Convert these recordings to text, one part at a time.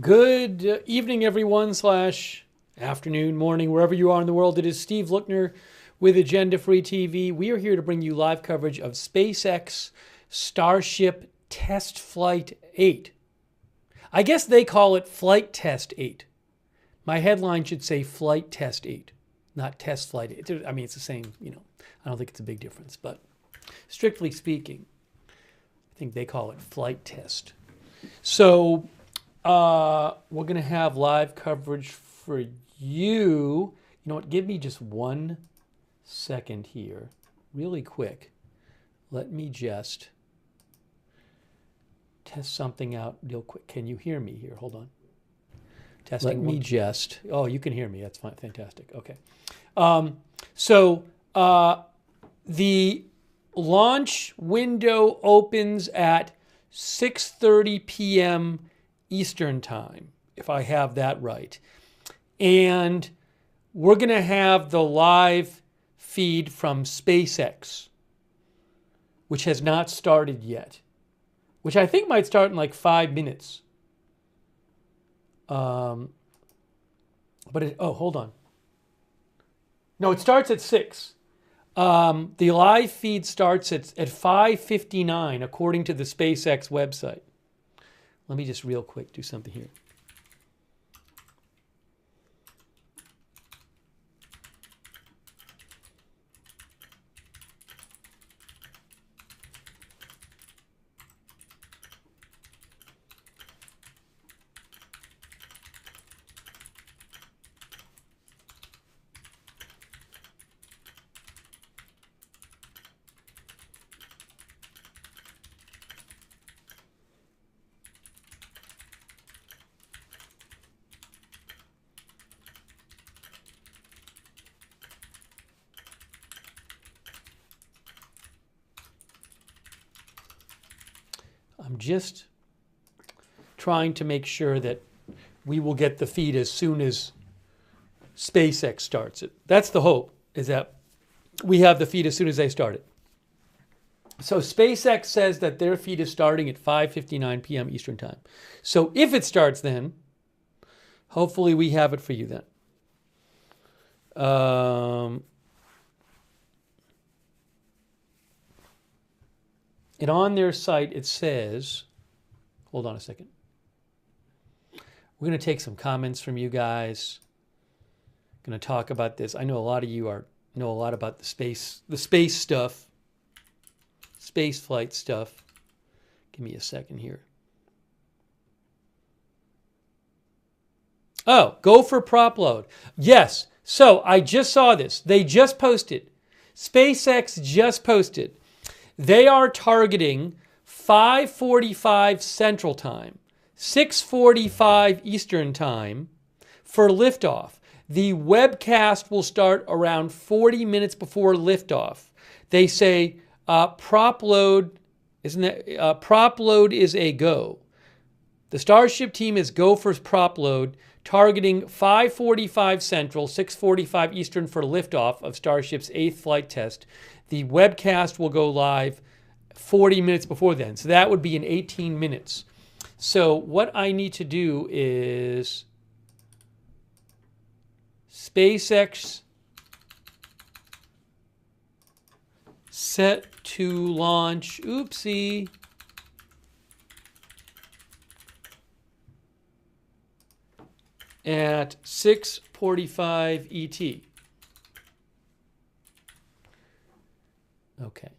Good evening, everyone, slash afternoon, morning, wherever you are in the world. It is Steve Lookner with Agenda Free TV. We are here to bring you live coverage of SpaceX Starship Test Flight 8. I guess they call it Flight Test 8. My headline should say Flight Test 8, not Test Flight 8. I mean, it's the same, I don't think it's a big difference, but strictly speaking, I think they call it Flight Test. So we're going to have live coverage for you. You know what? Give me just 1 second here, really quick. Let me just test something out real quick. Can you hear me here? Hold on. Testing. Oh, you can hear me. That's fine. Fantastic. Okay. The launch window opens at 6:30 p.m. Eastern Time, if I have that right. And we're going to have the live feed from SpaceX, which has not started yet, which I think might start in like 5 minutes. Hold on. No, it starts at 6. The live feed starts at 5:59, according to the SpaceX website. Let me just real quick do something here. I'm just trying to make sure that we will get the feed as soon as SpaceX starts it. That's the hope, is that we have the feed as soon as they start it. So SpaceX says that their feed is starting at 5:59 p.m. Eastern Time. So if it starts then, hopefully we have it for you then. And on their site, it says, hold on a second. We're going to take some comments from you guys. Going to talk about this. I know a lot of you know a lot about the space stuff, space flight stuff. Give me a second here. Oh, go for prop load. Yes. So I just saw this. They just posted. SpaceX just posted. They are targeting 5:45 Central Time, 6:45 Eastern Time for liftoff. The webcast will start around 40 minutes before liftoff. They say prop load is a go. The Starship team is go for prop load, targeting 5:45 Central, 6:45 Eastern for liftoff of Starship's 8th flight test. The webcast will go live 40 minutes before then. So that would be in 18 minutes. So what I need to do is SpaceX set to launch, oopsie, at 6:45 ET. Okay.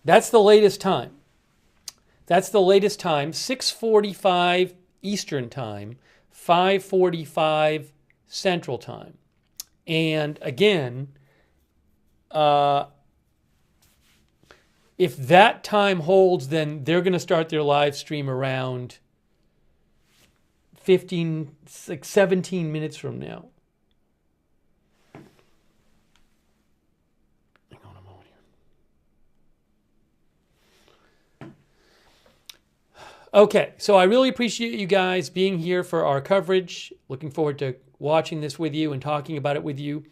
That's the latest time. 6:45 Eastern Time, 5:45 Central Time. And again, if that time holds, then they're going to start their live stream around 17 minutes from now. Hang on a moment here. Okay, so I really appreciate you guys being here for our coverage. Looking forward to watching this with you and talking about it with you.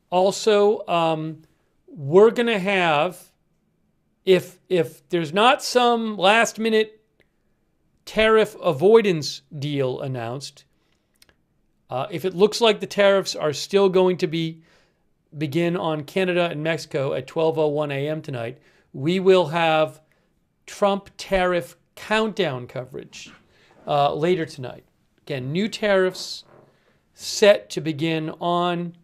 Also, we're going to have if there's not some last minute tariff avoidance deal announced, if it looks like the tariffs are still going to begin on Canada and Mexico at 12:01 a.m. tonight, we will have Trump tariff countdown coverage later tonight. Again, new tariffs set to begin on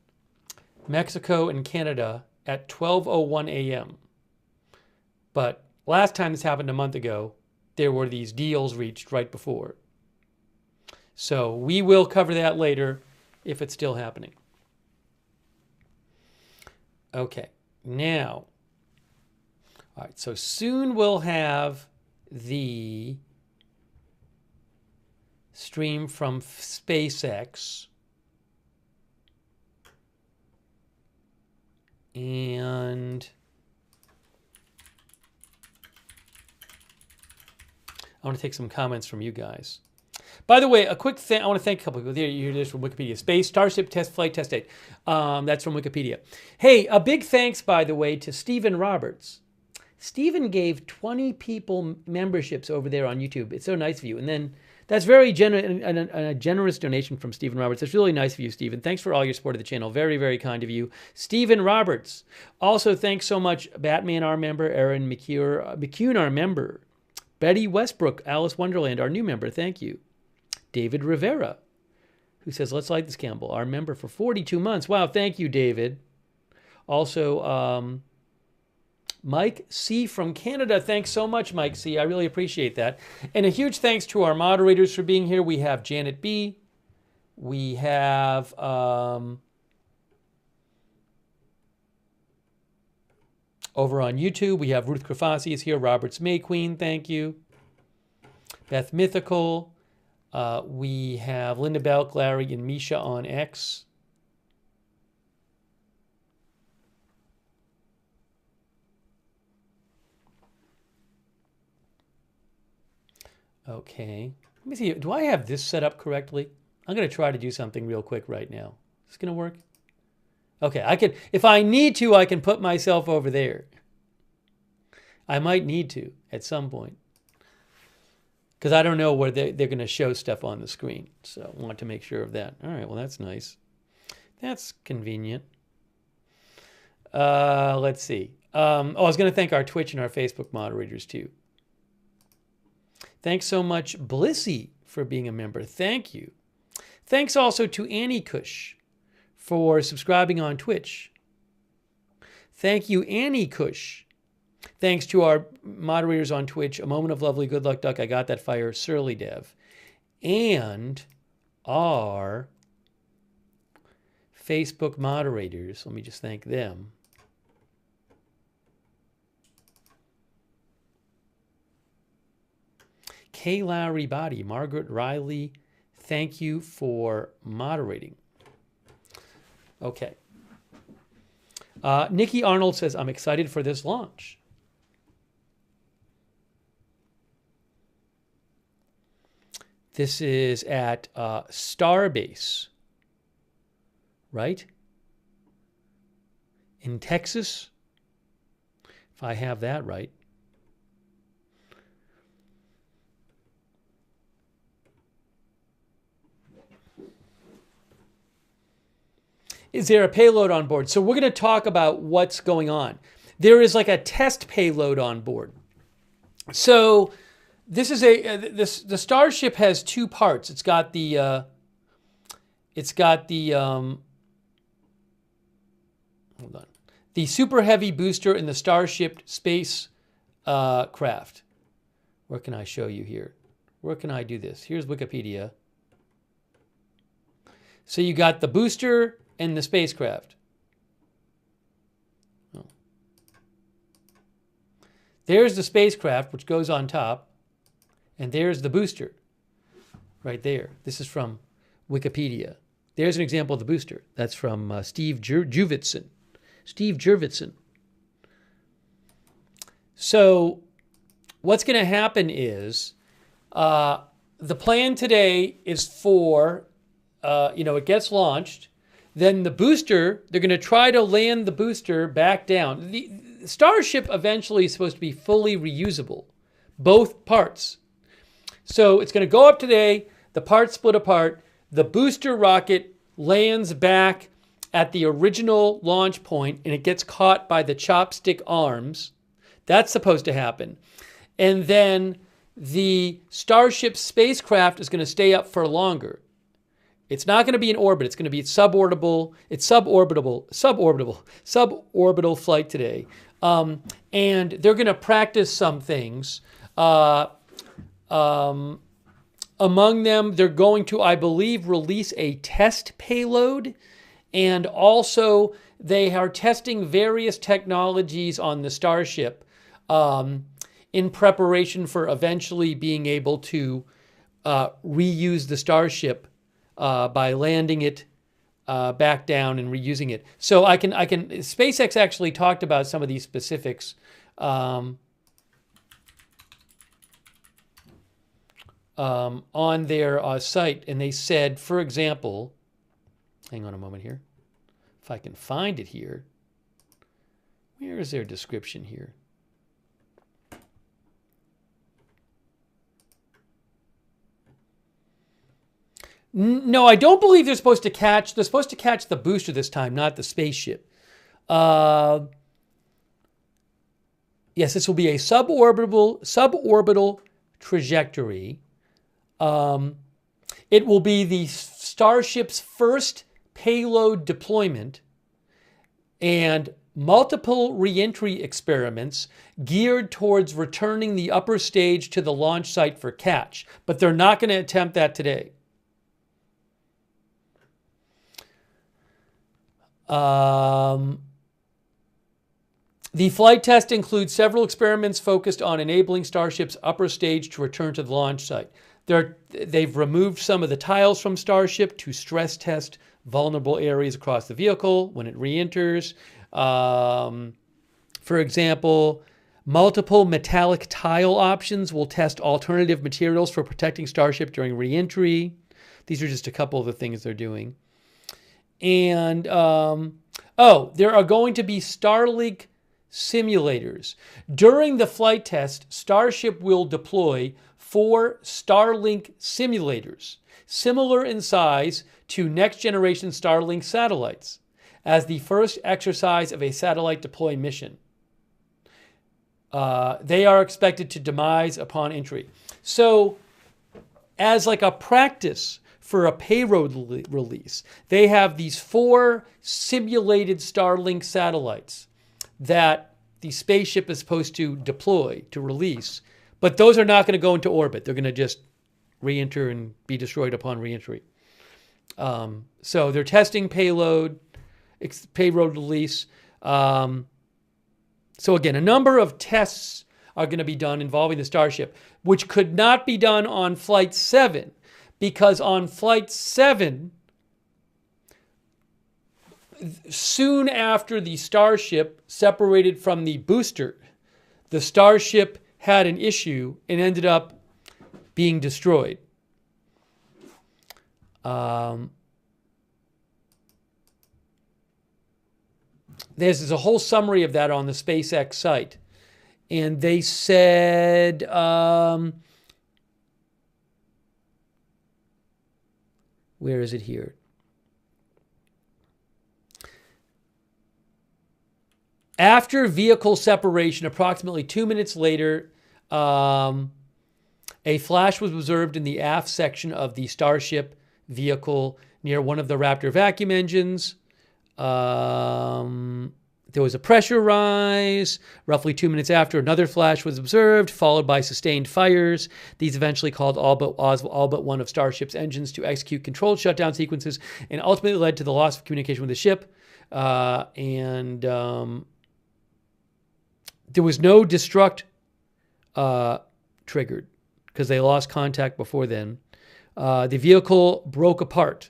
Mexico and Canada at 12:01 a.m. But last time this happened a month ago, there were these deals reached right before. So we will cover that later if it's still happening. Okay, now, all right, so soon we'll have the stream from SpaceX. And I want to take some comments from you guys. By the way, a quick thing, I want to thank a couple people. Here, you hear this from Wikipedia. Starship Test Flight Test date. That's from Wikipedia. Hey, a big thanks, by the way, to Stephen Roberts. Stephen gave 20 people memberships over there on YouTube. It's so nice of you. And then that's very a generous donation from Stephen Roberts. It's really nice of you, Stephen. Thanks for all your support of the channel. Very, very kind of you. Stephen Roberts. Also, thanks so much, Batman, our member. Aaron McCune, our member. Betty Westbrook, Alice Wonderland, our new member. Thank you. David Rivera, who says, let's like this, Campbell, our member for 42 months. Wow, thank you, David. Also, Mike C. from Canada. Thanks so much, Mike C. I really appreciate that. And a huge thanks to our moderators for being here. We have Janet B. We have over on YouTube, we have Ruth Krafasi is here. Roberts May Queen, thank you. Beth Mythical. We have Linda Belk, Larry, and Misha on X. Okay. Let me see. Do I have this set up correctly? I'm going to try to do something real quick right now. Is this going to work? Okay. I can, if I need to, I can put myself over there. I might need to at some point. Because I don't know where they're going to show stuff on the screen. So I want to make sure of that. All right. Well, that's nice. That's convenient. Let's see. I was going to thank our Twitch and our Facebook moderators too. Thanks so much, Blissy, for being a member. Thank you. Thanks also to Annie Cush for subscribing on Twitch. Thank you, Annie Cush. Thanks to our moderators on Twitch, A Moment of Lovely, Good Luck Duck, I Got That Fire, Surly Dev, and our Facebook moderators. Let me just thank them. Kay Lowry Body, Margaret Riley, thank you for moderating. Okay. Nikki Arnold says, I'm excited for this launch. This is at Starbase, right? In Texas, if I have that right. Is there a payload on board? So we're going to talk about what's going on. There is like a test payload on board. So this is the Starship has two parts. It's got the hold on, the Super Heavy booster and the Starship space craft. Where can I show you here? Where can I do this? Here's Wikipedia. So you got the booster and the spacecraft. Oh. There's the spacecraft, which goes on top, and there's the booster right there. This is from Wikipedia. There's an example of the booster. That's from Steve Jurvetson. Steve Jurvetson. So what's going to happen is the plan today is for, it gets launched. Then the booster, they're going to try to land the booster back down. Starship eventually is supposed to be fully reusable, both parts. So it's going to go up today, the parts split apart, the booster rocket lands back at the original launch point and it gets caught by the chopstick arms. That's supposed to happen. And then the Starship spacecraft is going to stay up for longer. It's not going to be in orbit. It's going to be suborbital flight today. And they're going to practice some things. Among them, they're going to, I believe, release a test payload. And also, they are testing various technologies on the Starship in preparation for eventually being able to reuse the Starship by landing it back down and reusing it. So SpaceX actually talked about some of these specifics on their site, and they said, for example, hang on a moment here, if I can find it here, where is their description here? No, I don't believe they're supposed to catch the booster this time, not the spaceship. Yes, this will be a suborbital trajectory. It will be the Starship's first payload deployment and multiple reentry experiments geared towards returning the upper stage to the launch site for catch. But they're not going to attempt that today. The flight test includes several experiments focused on enabling Starship's upper stage to return to the launch site. They've removed some of the tiles from Starship to stress test vulnerable areas across the vehicle when it re-enters. For example, multiple metallic tile options will test alternative materials for protecting Starship during re-entry. These are just a couple of the things they're doing. And, there are going to be Starlink simulators. During the flight test, Starship will deploy 4 Starlink simulators, similar in size to next-generation Starlink satellites, as the first exercise of a satellite deploy mission. They are expected to demise upon entry. So, as like a practice for a payload release, they have these 4 simulated Starlink satellites that the spaceship is supposed to deploy, to release. But those are not going to go into orbit. They're going to just re-enter and be destroyed upon re-entry. So they're testing payload release. So again, a number of tests are going to be done involving the Starship, which could not be done on Flight 7. Because on Flight 7, soon after the Starship separated from the booster, the Starship had an issue and ended up being destroyed. There's a whole summary of that on the SpaceX site. And they said... where is it here? After vehicle separation, approximately 2 minutes later, a flash was observed in the aft section of the Starship vehicle near one of the Raptor vacuum engines. There was a pressure rise. Roughly 2 minutes after, another flash was observed, followed by sustained fires. These eventually called all but one of Starship's engines to execute controlled shutdown sequences and ultimately led to the loss of communication with the ship. There was no destruct triggered because they lost contact before then. The vehicle broke apart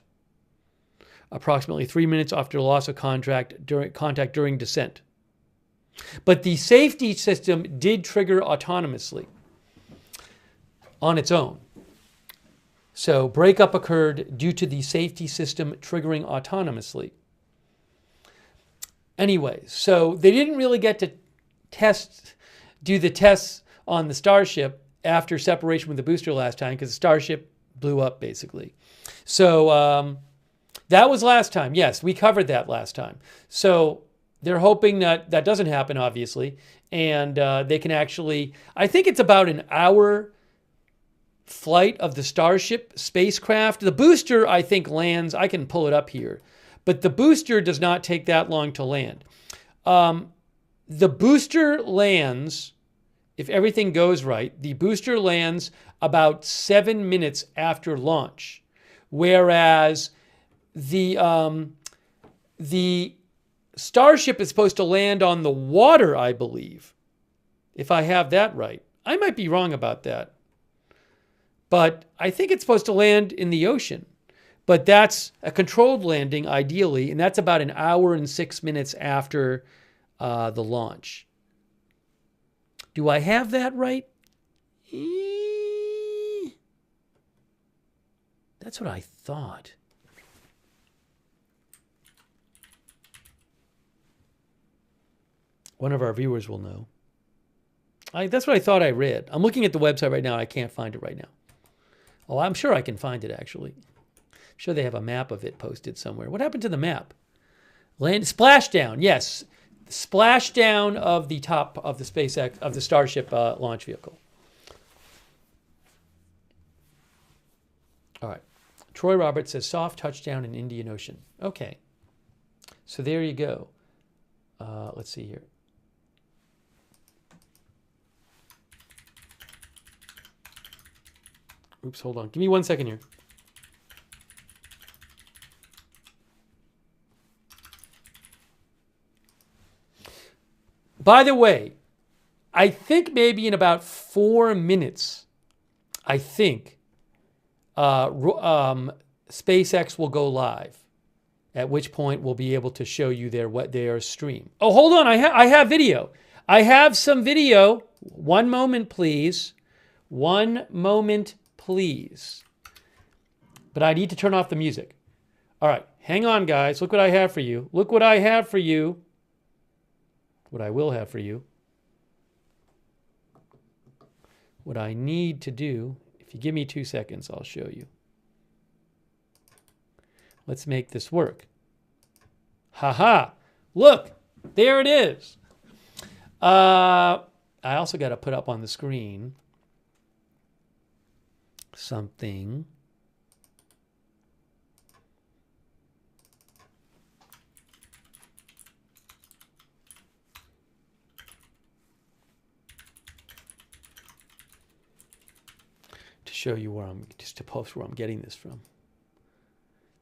approximately 3 minutes after the loss of contact during descent. But the safety system did trigger autonomously on its own. So breakup occurred due to the safety system triggering autonomously. Anyway, so they didn't really get to do the tests on the Starship after separation with the booster last time, because the Starship blew up basically. So that was last time. Yes, we covered that last time. So they're hoping that that doesn't happen, obviously, and they can actually, I think it's about an hour flight of the Starship spacecraft. The booster, I think, lands, I can pull it up here, but the booster does not take that long to land. The booster lands, if everything goes right, the booster lands about 7 minutes after launch, whereas the Starship is supposed to land on the water, I believe, if I have that right. I might be wrong about that, but I think it's supposed to land in the ocean. But that's a controlled landing, ideally, and that's about an hour and 6 minutes after the launch. Do I have that right? That's what I thought. One of our viewers will know. That's what I thought I read. I'm looking at the website right now. I can't find it right now. Oh, I'm sure I can find it, actually. I'm sure they have a map of it posted somewhere. What happened to the map? Splashdown, yes. Splashdown of the top of the SpaceX, of the Starship launch vehicle. All right. Troy Roberts says soft touchdown in Indian Ocean. Okay. So there you go. Let's see here. Oops, hold on. Give me 1 second here. By the way, I think maybe in about 4 minutes, I think SpaceX will go live, at which point we'll be able to show you their stream. Oh, hold on. I have video. I have some video. 1 moment, please. 1 moment, please. But I need to turn off the music. All right. Hang on, guys. Look what I have for you. Look what I have for you. What I will have for you. What I need to do, if you give me 2 seconds, I'll show you. Let's make this work. Ha-ha. Look, there it is. I also got to put up on the screen something. To show you to post where I'm getting this from.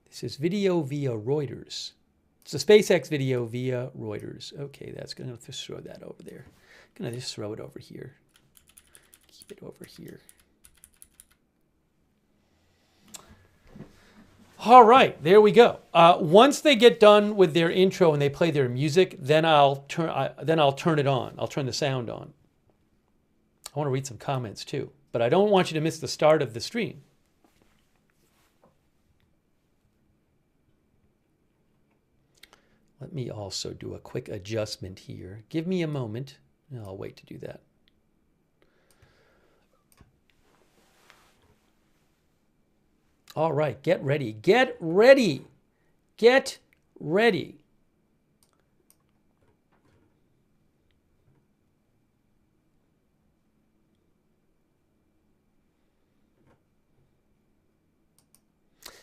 This is video via Reuters. It's a SpaceX video via Reuters. Okay, that's going to just throw that over there. I'm going to just throw it over here. Keep it over here. All right, there we go. Once they get done with their intro and they play their music, then I'll turn it on. I'll turn the sound on. I want to read some comments too, but I don't want you to miss the start of the stream. Let me also do a quick adjustment here. Give me a moment. I'll wait to do that. All right, get ready. Get ready. Get ready.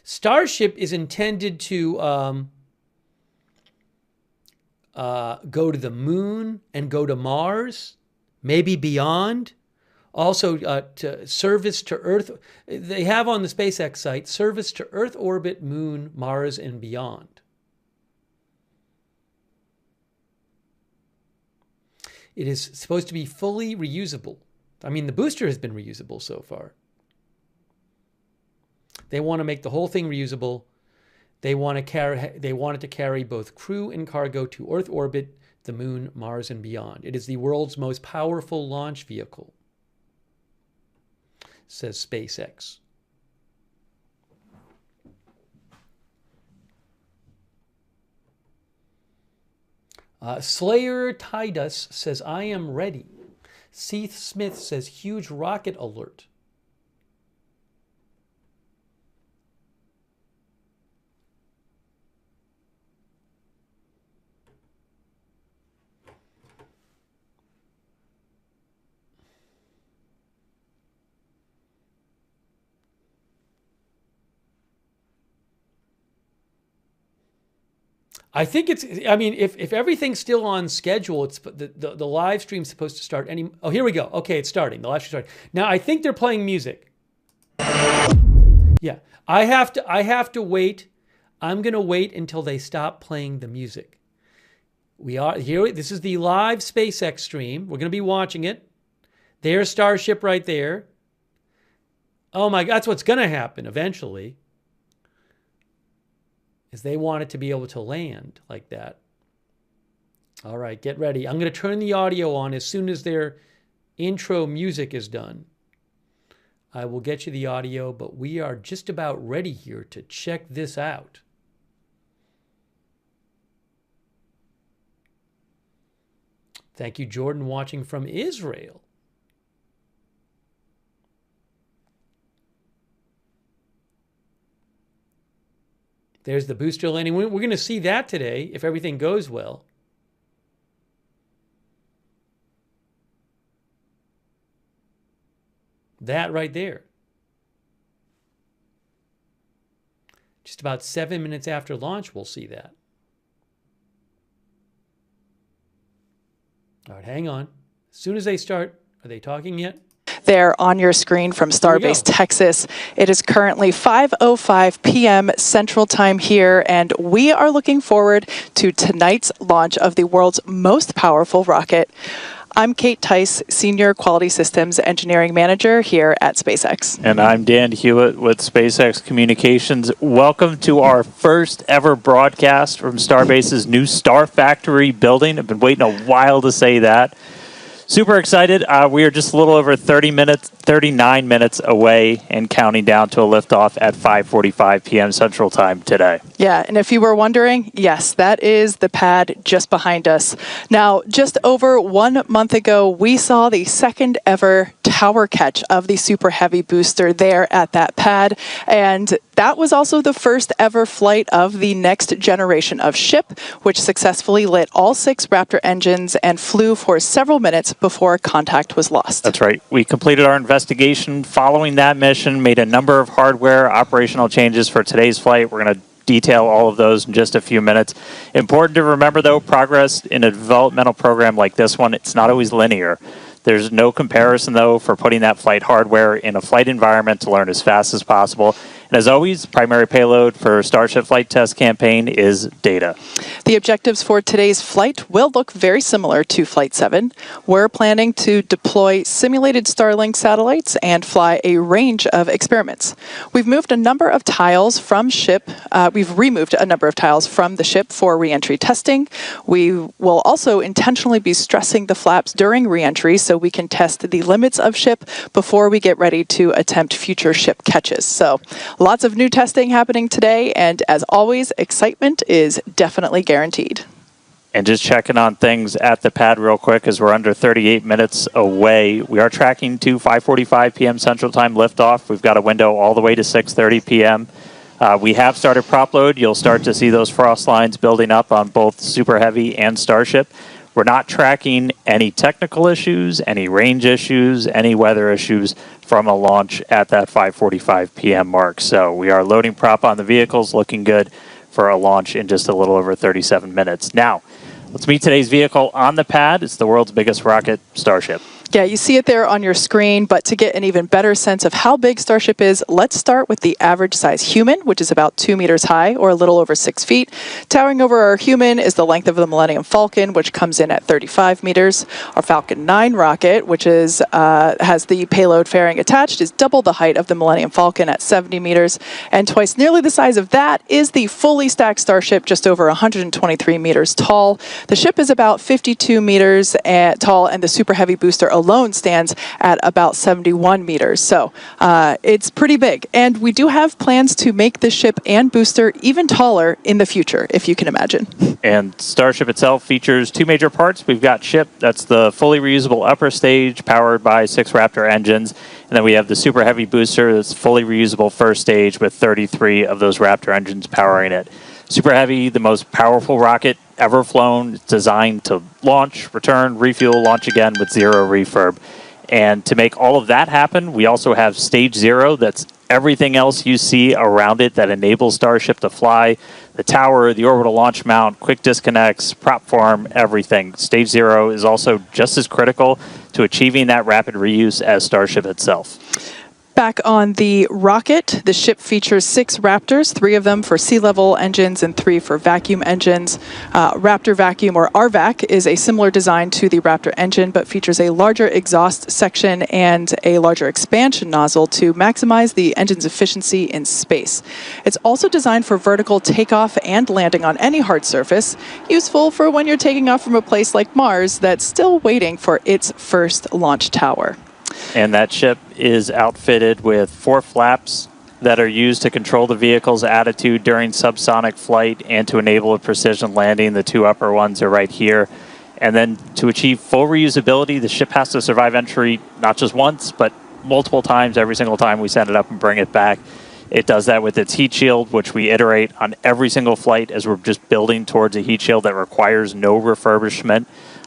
Starship is intended to go to the moon and go to Mars, maybe beyond. Also, to service to Earth. They have on the SpaceX site service to Earth orbit, moon, Mars, and beyond. It is supposed to be fully reusable. I mean, the booster has been reusable so far. They want to make the whole thing reusable. They want it to carry both crew and cargo to Earth orbit, the moon, Mars, and beyond. It is the world's most powerful launch vehicle, says SpaceX. Slayer Tidus says, I am ready. Seth Smith says, huge rocket alert. I think it's, I mean, if everything's still on schedule, it's the live stream's supposed to start any, oh, here we go. Okay, it's starting. The live stream's starting. Now, I think they're playing music. Yeah, I have to wait. I'm going to wait until they stop playing the music. We are here. This is the live SpaceX stream. We're going to be watching it. There's Starship right there. Oh my God, that's what's going to happen eventually. Is they want it to be able to land like that. All right, get ready. I'm going to turn the audio on as soon as their intro music is done. I will get you the audio, but we are just about ready here to check this out. Thank you, Jordan, watching from Israel. There's the booster landing. We're going to see that today if everything goes well. That right there. Just about 7 minutes after launch, we'll see that. All right, hang on. As soon as they start, are they talking yet? There on your screen from Starbase, Texas. It is currently 5:05 p.m. Central Time here, and we are looking forward to tonight's launch of the world's most powerful rocket. I'm Kate Tice, Senior Quality Systems Engineering Manager here at SpaceX. And I'm Dan Hewitt with SpaceX Communications. Welcome to our first ever broadcast from Starbase's new Star Factory building. I've been waiting a while to say that. Super excited. We are just a little over 39 minutes away and counting down to a liftoff at 5:45 p.m. Central Time today. Yeah, and if you were wondering, yes, that is the pad just behind us. Now, just over 1 month ago, we saw the second ever tower catch of the Super Heavy booster there at that pad, and that was also the first ever flight of the next generation of ship, which successfully lit all 6 Raptor engines and flew for several minutes before contact was lost. That's right. We completed our investigation following that mission, made a number of hardware operational changes for today's flight. We're going to detail all of those in just a few minutes. Important to remember, though, progress in a developmental program like this one, it's not always linear. There's no comparison, though, for putting that flight hardware in a flight environment to learn as fast as possible. And as always, primary payload for Starship Flight Test campaign is data. The objectives for today's flight will look very similar to Flight 7. We're planning to deploy simulated Starlink satellites and fly a range of experiments. We've moved a number of tiles from ship. We've removed a number of tiles from the ship for re-entry testing. We will also intentionally be stressing the flaps during re-entry so we can test the limits of ship before we get ready to attempt future ship catches. So lots of new testing happening today, and as always, excitement is definitely guaranteed. And just checking on things at the pad real quick as we're under 38 minutes away. We are tracking to 5:45 p.m. Central Time liftoff. We've got a window all the way to 6:30 p.m. We have started prop load. You'll start to see those frost lines building up on both Super Heavy and Starship. We're not tracking any technical issues, any range issues, any weather issues from a launch at that 5:45 p.m. mark. So we are loading prop on the vehicles, looking good for a launch in just a little over 37 minutes. Now, let's meet today's vehicle on the pad. It's the world's biggest rocket, Starship. Yeah, you see it there on your screen, but to get an even better sense of how big Starship is, let's start with the average size human, which is about 2 meters high, or a little over 6 feet. Towering over our human is the length of the Millennium Falcon, which comes in at 35 meters. Our Falcon 9 rocket, which is has the payload fairing attached, is double the height of the Millennium Falcon at 70 meters, and twice nearly the size of that is the fully stacked Starship, just over 123 meters tall. The ship is about 52 meters tall, and the Super Heavy booster alone stands at about 71 meters. So it's pretty big. And we do have plans to make the ship and booster even taller in the future, if you can imagine. And Starship itself features two major parts. We've got ship, that's the fully reusable upper stage powered by 6 Raptor engines. And then we have the super heavy booster that's fully reusable first stage with 33 of those Raptor engines powering it. Super Heavy, the most powerful rocket ever flown. It's designed to launch, return, refuel, launch again with 0 refurb. And to make all of that happen, we also have Stage 0. That's everything else you see around it that enables Starship to fly. The tower, the orbital launch mount, quick disconnects, prop farm, everything. Stage 0 is also just as critical to achieving that rapid reuse as Starship itself. Back on the rocket, the ship features 6 Raptors, 3 of them for sea-level engines and 3 for vacuum engines. Raptor Vacuum, or RVAC, is a similar design to the Raptor engine, but features a larger exhaust section and a larger expansion nozzle to maximize the engine's efficiency in space. It's also designed for vertical takeoff and landing on any hard surface, useful for when you're taking off from a place like Mars that's still waiting for its first launch tower. And that ship is outfitted with 4 flaps that are used to control the vehicle's attitude during subsonic flight and to enable a precision landing. The 2 upper ones are right here. And then to achieve full reusability, the ship has to survive entry not just once, but multiple times every single time we send it up and bring it back. It does that with its heat shield, which we iterate on every single flight as we're just building towards a heat shield that requires no refurbishment.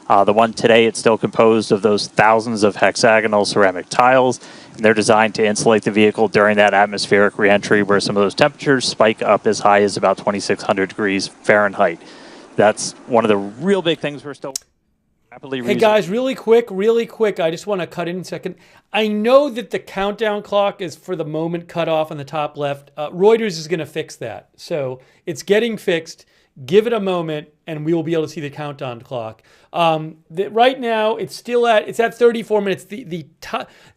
The one today, it's still composed of those thousands of hexagonal ceramic tiles, and they're designed to insulate the vehicle during that atmospheric reentry where some of those temperatures spike up as high as about 2,600 degrees Fahrenheit. That's one of the real big things we're still rapidly Hey guys, really quick, I just want to cut in a second. I know that the countdown clock is for the moment cut off on the top left. Reuters is going to fix that. So it's getting fixed. Give it a moment, and we will be able to see the countdown clock. Right now, it's at 34 minutes. The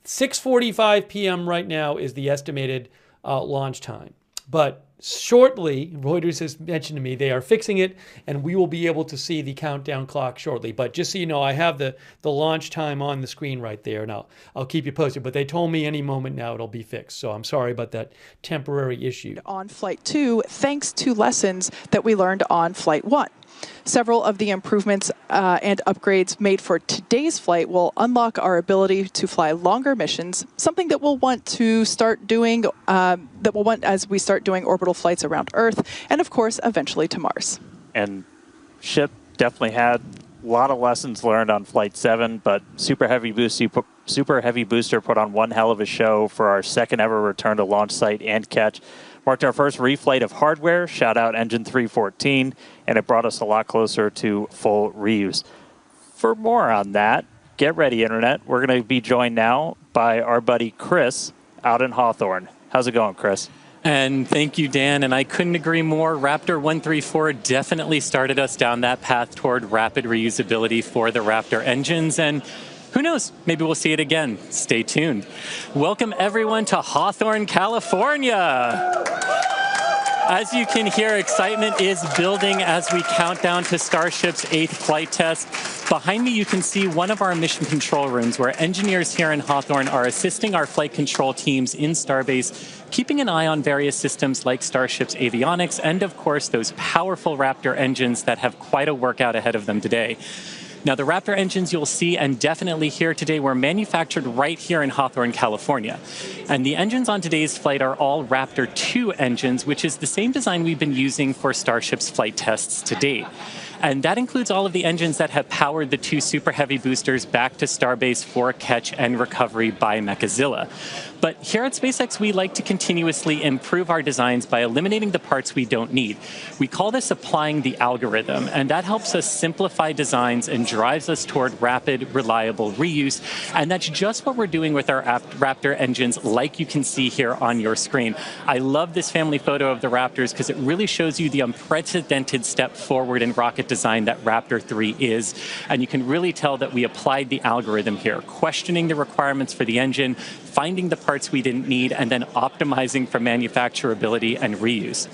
6:45 p.m. right now is the estimated launch time. But shortly, Reuters has mentioned to me, they are fixing it, and we will be able to see the countdown clock shortly. But just so you know, I have the launch time on the screen right there, and I'll keep you posted. But they told me any moment now it'll be fixed. So I'm sorry about that temporary issue. On Flight 2, thanks to lessons that we learned on Flight 1. Several of the improvements and upgrades made for today's flight will unlock our ability to fly longer missions, something that we'll want to start doing, as we start doing orbital flights around Earth, and of course, eventually to Mars. And ship definitely had a lot of lessons learned on Flight 7, but Super Heavy Booster put on one hell of a show for our second ever return to launch site and catch. Marked our first reflight of hardware, shout out Engine 314, and it brought us a lot closer to full reuse. For more on that, get ready, Internet. We're going to be joined now by our buddy Chris out in Hawthorne. How's it going, Chris? And thank you, Dan, and I couldn't agree more. Raptor 134 definitely started us down that path toward rapid reusability for the Raptor engines, and who knows, maybe we'll see it again. Stay tuned. Welcome everyone to Hawthorne, California. As you can hear, excitement is building as we count down to Starship's 8th flight test. Behind me, you can see one of our mission control rooms where engineers here in Hawthorne are assisting our flight control teams in Starbase, keeping an eye on various systems like Starship's avionics and, of course, those powerful Raptor engines that have quite a workout ahead of them today. Now, the Raptor engines you'll see and definitely hear today were manufactured right here in Hawthorne, California. And the engines on today's flight are all Raptor 2 engines, which is the same design we've been using for Starship's flight tests to date. And that includes all of the engines that have powered the 2 Super Heavy boosters back to Starbase for catch and recovery by Mechazilla. But here at SpaceX, we like to continuously improve our designs by eliminating the parts we don't need. We call this applying the algorithm, and that helps us simplify designs and drives us toward rapid, reliable reuse. And that's just what we're doing with our Raptor engines, like you can see here on your screen. I love this family photo of the Raptors because it really shows you the unprecedented step forward in rocket design that Raptor 3 is. And you can really tell that we applied the algorithm here, questioning the requirements for the engine, finding the parts we didn't need, and then optimizing for manufacturability and reuse.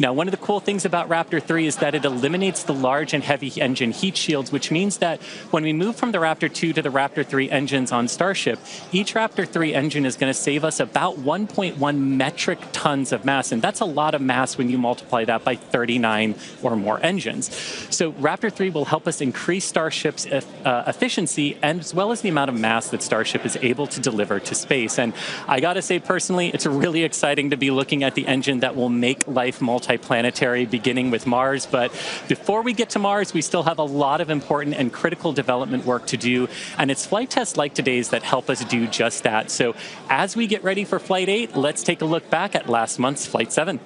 Now, one of the cool things about Raptor 3 is that it eliminates the large and heavy engine heat shields, which means that when we move from the Raptor 2 to the Raptor 3 engines on Starship, each Raptor 3 engine is going to save us about 1.1 metric tons of mass, and that's a lot of mass when you multiply that by 39 or more engines. So Raptor 3 will help us increase Starship's efficiency, and as well as the amount of mass that Starship is able to deliver to space. And I got to say, personally, it's really exciting to be looking at the engine that will make life multiplanetary, beginning with Mars. But before we get to Mars, we still have a lot of important and critical development work to do, and it's flight tests like today's that help us do just that. So as we get ready for Flight 8, let's take a look back at last month's Flight 7.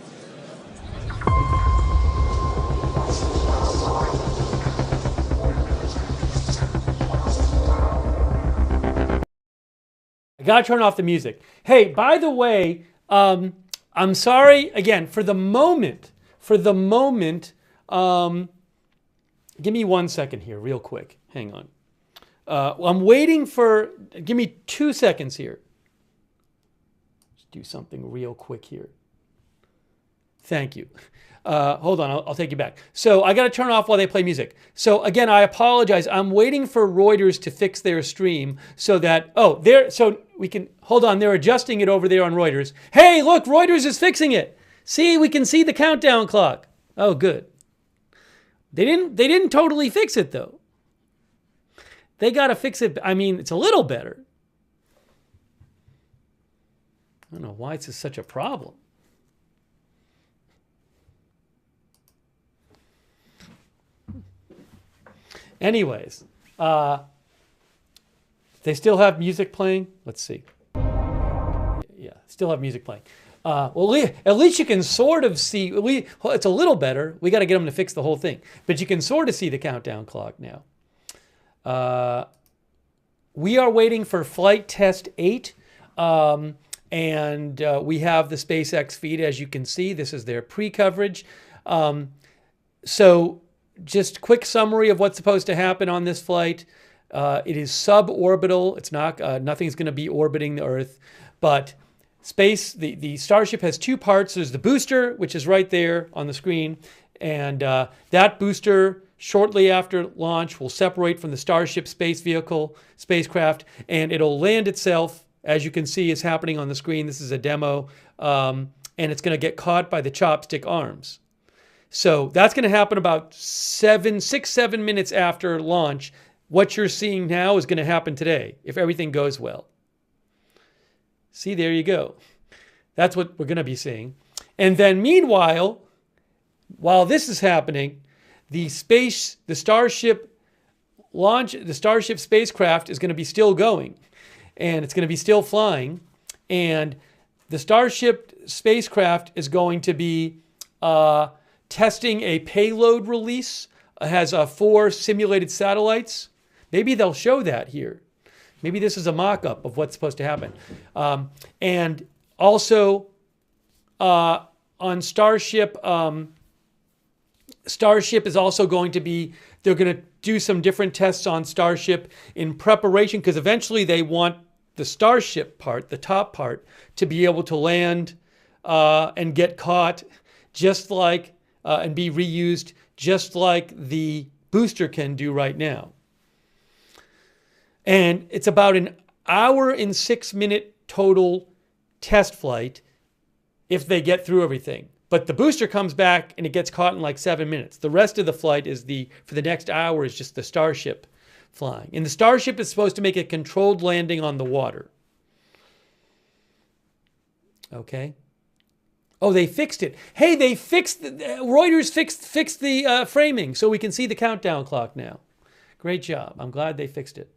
I gotta turn off the music. Hey, by the way, I'm sorry again for the moment. Give me 1 second here, real quick. Hang on. I'm waiting for. Give me 2 seconds here. Just do something real quick here. Thank you. Hold on, I'll take you back. So I got to turn off while they play music. So again, I apologize. I'm waiting for Reuters to fix their stream so that, so we can, hold on, they're adjusting it over there on Reuters. Hey, look, Reuters is fixing it. See, we can see the countdown clock. Oh, good. They didn't totally fix it though. They got to fix it. I mean, it's a little better. I don't know why it's such a problem. Anyways, they still have music playing. Let's see. Yeah, still have music playing. Well, at least you can sort of see. It's a little better. We got to get them to fix the whole thing, but you can sort of see the countdown clock now. We are waiting for Flight Test 8, and we have the SpaceX feed, as you can see. This is their pre-coverage. So just quick summary of what's supposed to happen on this flight. It is suborbital. It's not, nothing's going to be orbiting the Earth, but the Starship has two parts. There's the booster, which is right there on the screen, and that booster, shortly after launch, will separate from the Starship spacecraft, and it'll land itself, as you can see is happening on the screen. This is a demo, and it's going to get caught by the chopstick arms. So that's going to happen about 6-7 minutes after launch. What you're seeing now is going to happen today, if everything goes well. See, there you go. That's what we're going to be seeing. And then meanwhile, while this is happening, the Starship spacecraft is going to be still going, and it's going to be still flying, and the Starship spacecraft is going to be testing a payload release. It has 4 simulated satellites. Maybe they'll show that here. Maybe this is a mock-up of what's supposed to happen. And also on Starship, Starship is also going to be, they're going to do some different tests on Starship in preparation, because eventually they want the Starship part, the top part, to be able to land and get caught just like, and be reused just like the booster can do right now. And it's about an hour and 6-minute total test flight if they get through everything. But the booster comes back and it gets caught in like 7 minutes. The rest of the flight is for the next hour is just the Starship flying. And the Starship is supposed to make a controlled landing on the water. Okay. Oh, they fixed it. Hey, they fixed, Reuters fixed the framing so we can see the countdown clock now. Great job. I'm glad they fixed it.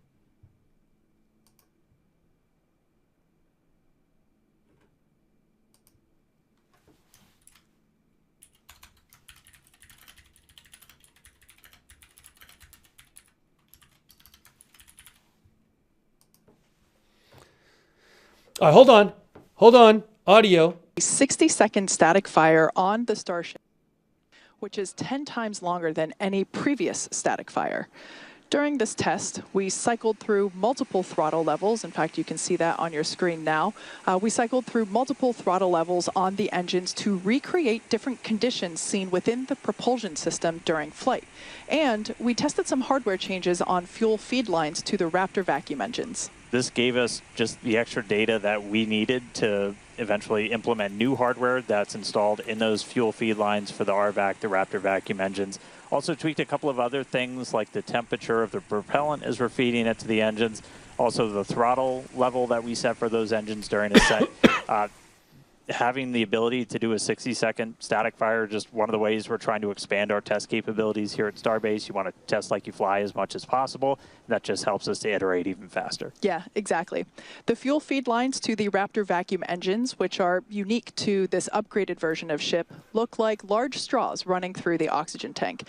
All right, hold on, audio. A 60-second static fire on the Starship, which is 10 times longer than any previous static fire. During this test, we cycled through multiple throttle levels. In fact, you can see that on your screen now. We cycled through multiple throttle levels on the engines to recreate different conditions seen within the propulsion system during flight. And we tested some hardware changes on fuel feed lines to the Raptor vacuum engines. This gave us just the extra data that we needed to eventually implement new hardware that's installed in those fuel feed lines for the RVAC, the Raptor vacuum engines. Also tweaked a couple of other things like the temperature of the propellant as we're feeding it to the engines. Also the throttle level that we set for those engines during a set. Having the ability to do a 60-second static fire, just one of the ways we're trying to expand our test capabilities here at Starbase. You want to test like you fly as much as possible. That just helps us to iterate even faster. Yeah, exactly. The fuel feed lines to the Raptor vacuum engines, which are unique to this upgraded version of SHIP, look like large straws running through the oxygen tank.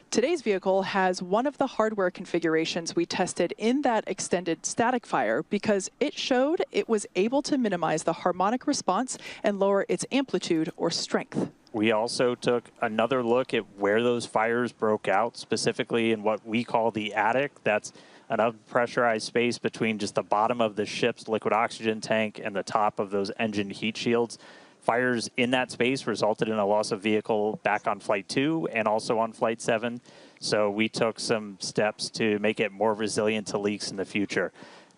Today's vehicle has one of the hardware configurations we tested in that extended static fire because it showed it was able to minimize the harmonic response and lower its amplitude or strength. We also took another look at where those fires broke out, specifically in what we call the attic. That's an unpressurized space between just the bottom of the ship's liquid oxygen tank and the top of those engine heat shields. Fires in that space resulted in a loss of vehicle back on Flight 2 and also on Flight 7. So we took some steps to make it more resilient to leaks in the future.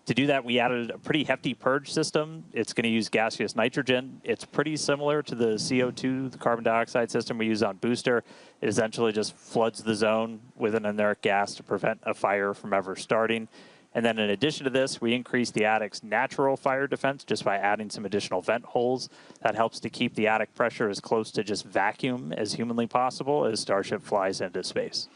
To do that, we added a pretty hefty purge system. It's going to use gaseous nitrogen. It's pretty similar to the CO2, the carbon dioxide system we use on booster. It essentially just floods the zone with an inert gas to prevent a fire from ever starting. And then in addition to this, we increased the attic's natural fire defense just by adding some additional vent holes. That helps to keep the attic pressure as close to just vacuum as humanly possible as Starship flies into space.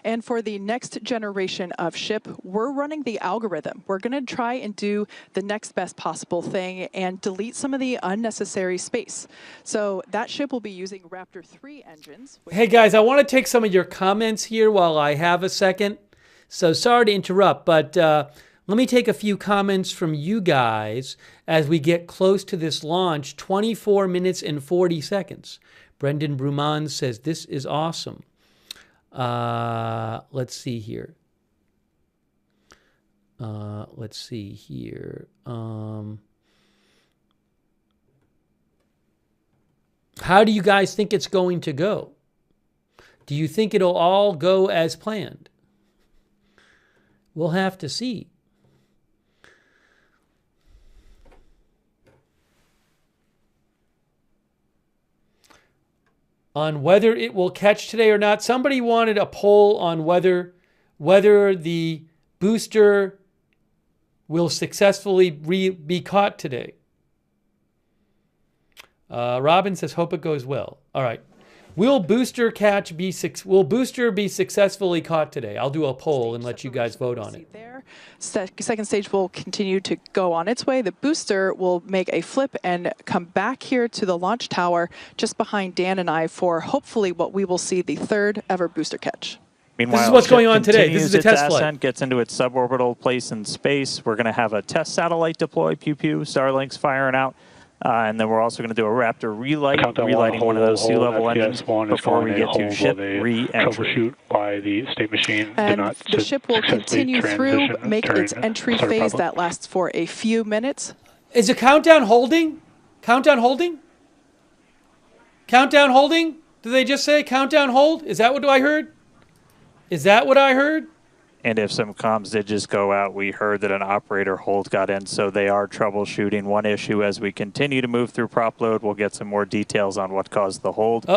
And for the next generation of SHIP, we're running the algorithm. We're going to try and do the next best possible thing and delete some of the unnecessary space. So that ship will be using Raptor 3 engines. Hey guys, I want to take some of your comments here while I have a second. So sorry to interrupt, but let me take a few comments from you guys as we get close to this launch. 24 minutes and 40 seconds. Brendan Bruman says, this is awesome. Let's see here. How do you guys think it's going to go? Do you think it'll all go as planned? We'll have to see. On whether it will catch today or not. Somebody wanted a poll on whether the booster will successfully be caught today. Robin says, hope it goes well. All right. Will booster be successfully caught today? I'll do a poll and let you guys vote on it. Second stage will continue to go on its way. The booster will make a flip and come back here to the launch tower just behind Dan and I for hopefully what we will see the third ever booster catch. Meanwhile, this is what's going on today. This is the test flight. Gets into its suborbital place in space. We're going to have a test satellite deploy. Pew pew. Starlink's firing out. And then we're also going to do a Raptor relighting one of those sea-level engines before we get to ship re-entry. Troubleshoot by the state machine. And the ship will continue through, make its entry phase that lasts for a few minutes. Is the countdown holding? Countdown holding? Countdown holding? Did they just say countdown hold? Is that what I heard? Is that what I heard? And if some comms did just go out, we heard that an operator hold got in, so they are troubleshooting one issue. As we continue to move through prop load, we'll get some more details on what caused the hold.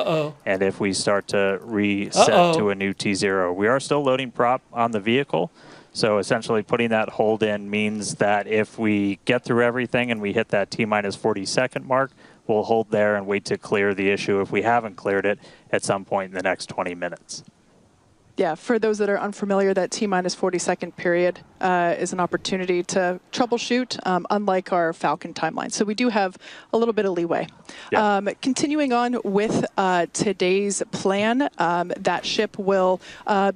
And if we start to reset to a new T0. We are still loading prop on the vehicle, so essentially putting that hold in means that if we get through everything and we hit that T-minus 40-second mark, we'll hold there and wait to clear the issue if we haven't cleared it at some point in the next 20 minutes. Yeah, for those that are unfamiliar, that T-minus 40-second period is an opportunity to troubleshoot, unlike our Falcon timeline. So we do have a little bit of leeway. Yeah. Continuing on with today's plan, that ship will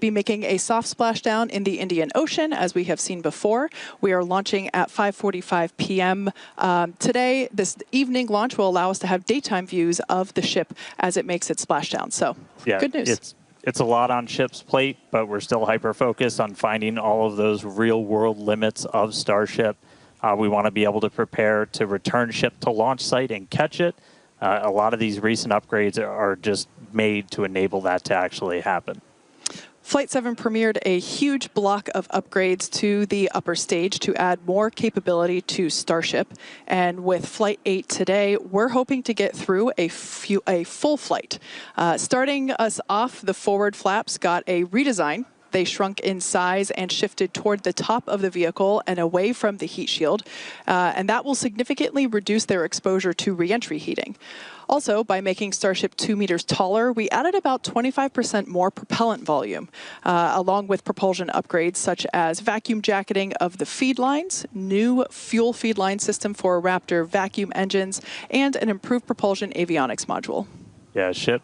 be making a soft splashdown in the Indian Ocean, as we have seen before. We are launching at 5:45 p.m. Today. This evening launch will allow us to have daytime views of the ship as it makes its splashdown. So, yeah, good news. It's it's a lot on ship's plate, but we're still hyper-focused on finding all of those real-world limits of Starship. We want to be able to prepare to return ship to launch site and catch it. A lot of these recent upgrades are just made to enable that to actually happen. Flight 7 premiered a huge block of upgrades to the upper stage to add more capability to Starship. And with Flight 8 today, we're hoping to get through a full flight. Starting us off, the forward flaps got a redesign. They shrunk in size and shifted toward the top of the vehicle and away from the heat shield. And that will significantly reduce their exposure to reentry heating. Also, by making Starship 2 meters taller, we added about 25% more propellant volume, along with propulsion upgrades such as vacuum jacketing of the feed lines, new fuel feed line system for Raptor vacuum engines, and an improved propulsion avionics module. Yeah, ship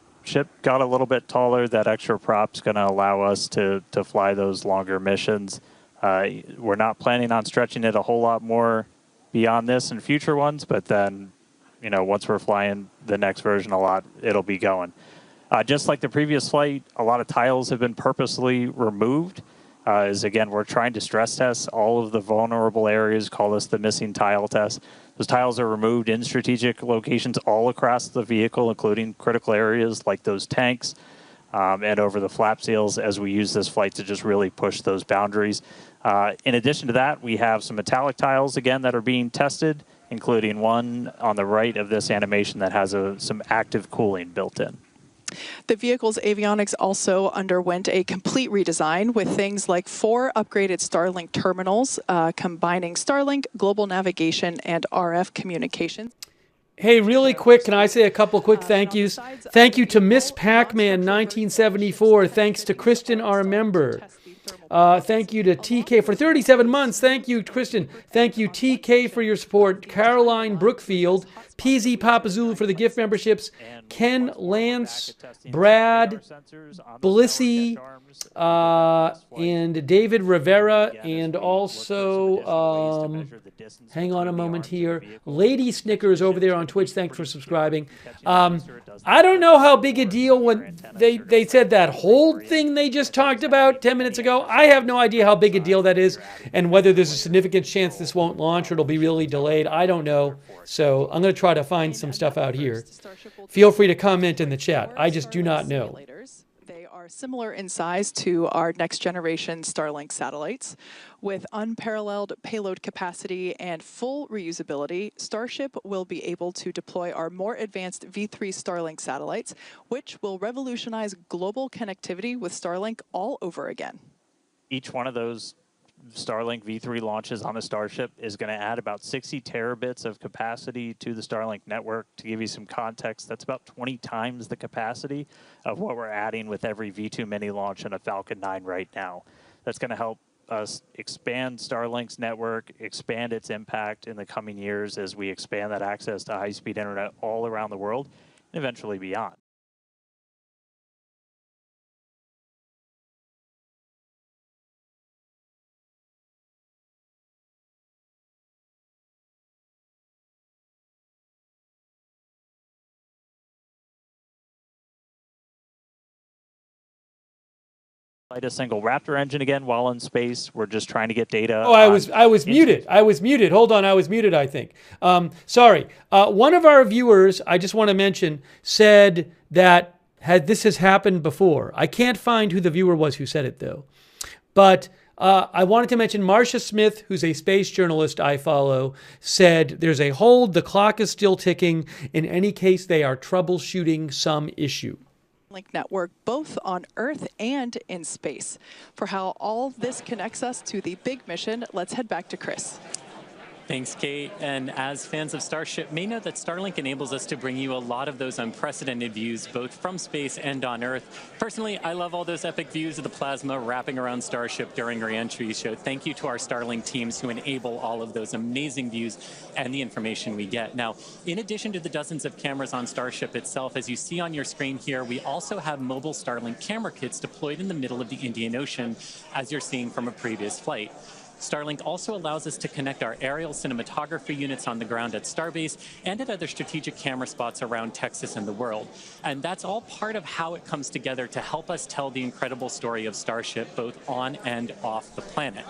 got a little bit taller. That extra prop's going to allow us to fly those longer missions. We're not planning on stretching it a whole lot more beyond this in future ones, but then, you know, once we're flying the next version a lot, it'll be going. Just like the previous flight, a lot of tiles have been purposely removed. As again, we're trying to stress test all of the vulnerable areas, call this the missing tile test. Those tiles are removed in strategic locations all across the vehicle, including critical areas like those tanks and over the flap seals, as we use this flight to just really push those boundaries. In addition to that, we have some metallic tiles, again, that are being tested, including one on the right of this animation that has some active cooling built in. The vehicle's avionics also underwent a complete redesign with things like 4 upgraded Starlink terminals, combining Starlink, global navigation, and RF communications. Hey, really quick, can I say a couple quick thank yous? Thank you to Miss Pac-Man 1974. Thanks to Kristen, our member. Thank you to TK for 37 months. Thank you, Kristen. Thank you, TK, for your support. Caroline Brookfield, PZ Papa Zulu for the gift memberships. Ken Lance, Brad, Blissy, and David Rivera, and also, hang on a moment here, Lady Snickers over there on Twitch. Thanks for subscribing. I don't know how big a deal when they said that hold thing they just talked about 10 minutes ago. I have no idea how big a deal that is and whether there's a significant chance this won't launch or it'll be really delayed. I don't know. So I'm going to try to find some stuff out here. Feel free to comment in the chat. I just do not know. They are similar in size to our next generation Starlink satellites. With unparalleled payload capacity and full reusability, Starship will be able to deploy our more advanced V3 Starlink satellites, which will revolutionize global connectivity with Starlink all over again. Each one of those Starlink V3 launches on a Starship is going to add about 60 terabits of capacity to the Starlink network. To give you some context, that's about 20 times the capacity of what we're adding with every V2 mini launch on a Falcon 9 right now. That's going to help us expand Starlink's network, expand its impact in the coming years as we expand that access to high-speed internet all around the world and eventually beyond. Light a single Raptor engine again while in space. We're just trying to get data. Oh, I was muted. I was muted. Hold on, I was muted, I think. Sorry. One of our viewers, I just want to mention, said that this has happened before. I can't find who the viewer was who said it, though. But I wanted to mention Marcia Smith, who's a space journalist I follow, said there's a hold, the clock is still ticking. In any case, they are troubleshooting some issue. Link network both on Earth and in space. For how all this connects us to the big mission, let's head back to Chris. Thanks, Kate. And as fans of Starship may know that Starlink enables us to bring you a lot of those unprecedented views, both from space and on Earth. Personally, I love all those epic views of the plasma wrapping around Starship during re-entry. So thank you to our Starlink teams who enable all of those amazing views and the information we get. Now, in addition to the dozens of cameras on Starship itself, as you see on your screen here, we also have mobile Starlink camera kits deployed in the middle of the Indian Ocean, as you're seeing from a previous flight. Starlink also allows us to connect our aerial cinematography units on the ground at Starbase and at other strategic camera spots around Texas and the world. And that's all part of how it comes together to help us tell the incredible story of Starship both on and off the planet.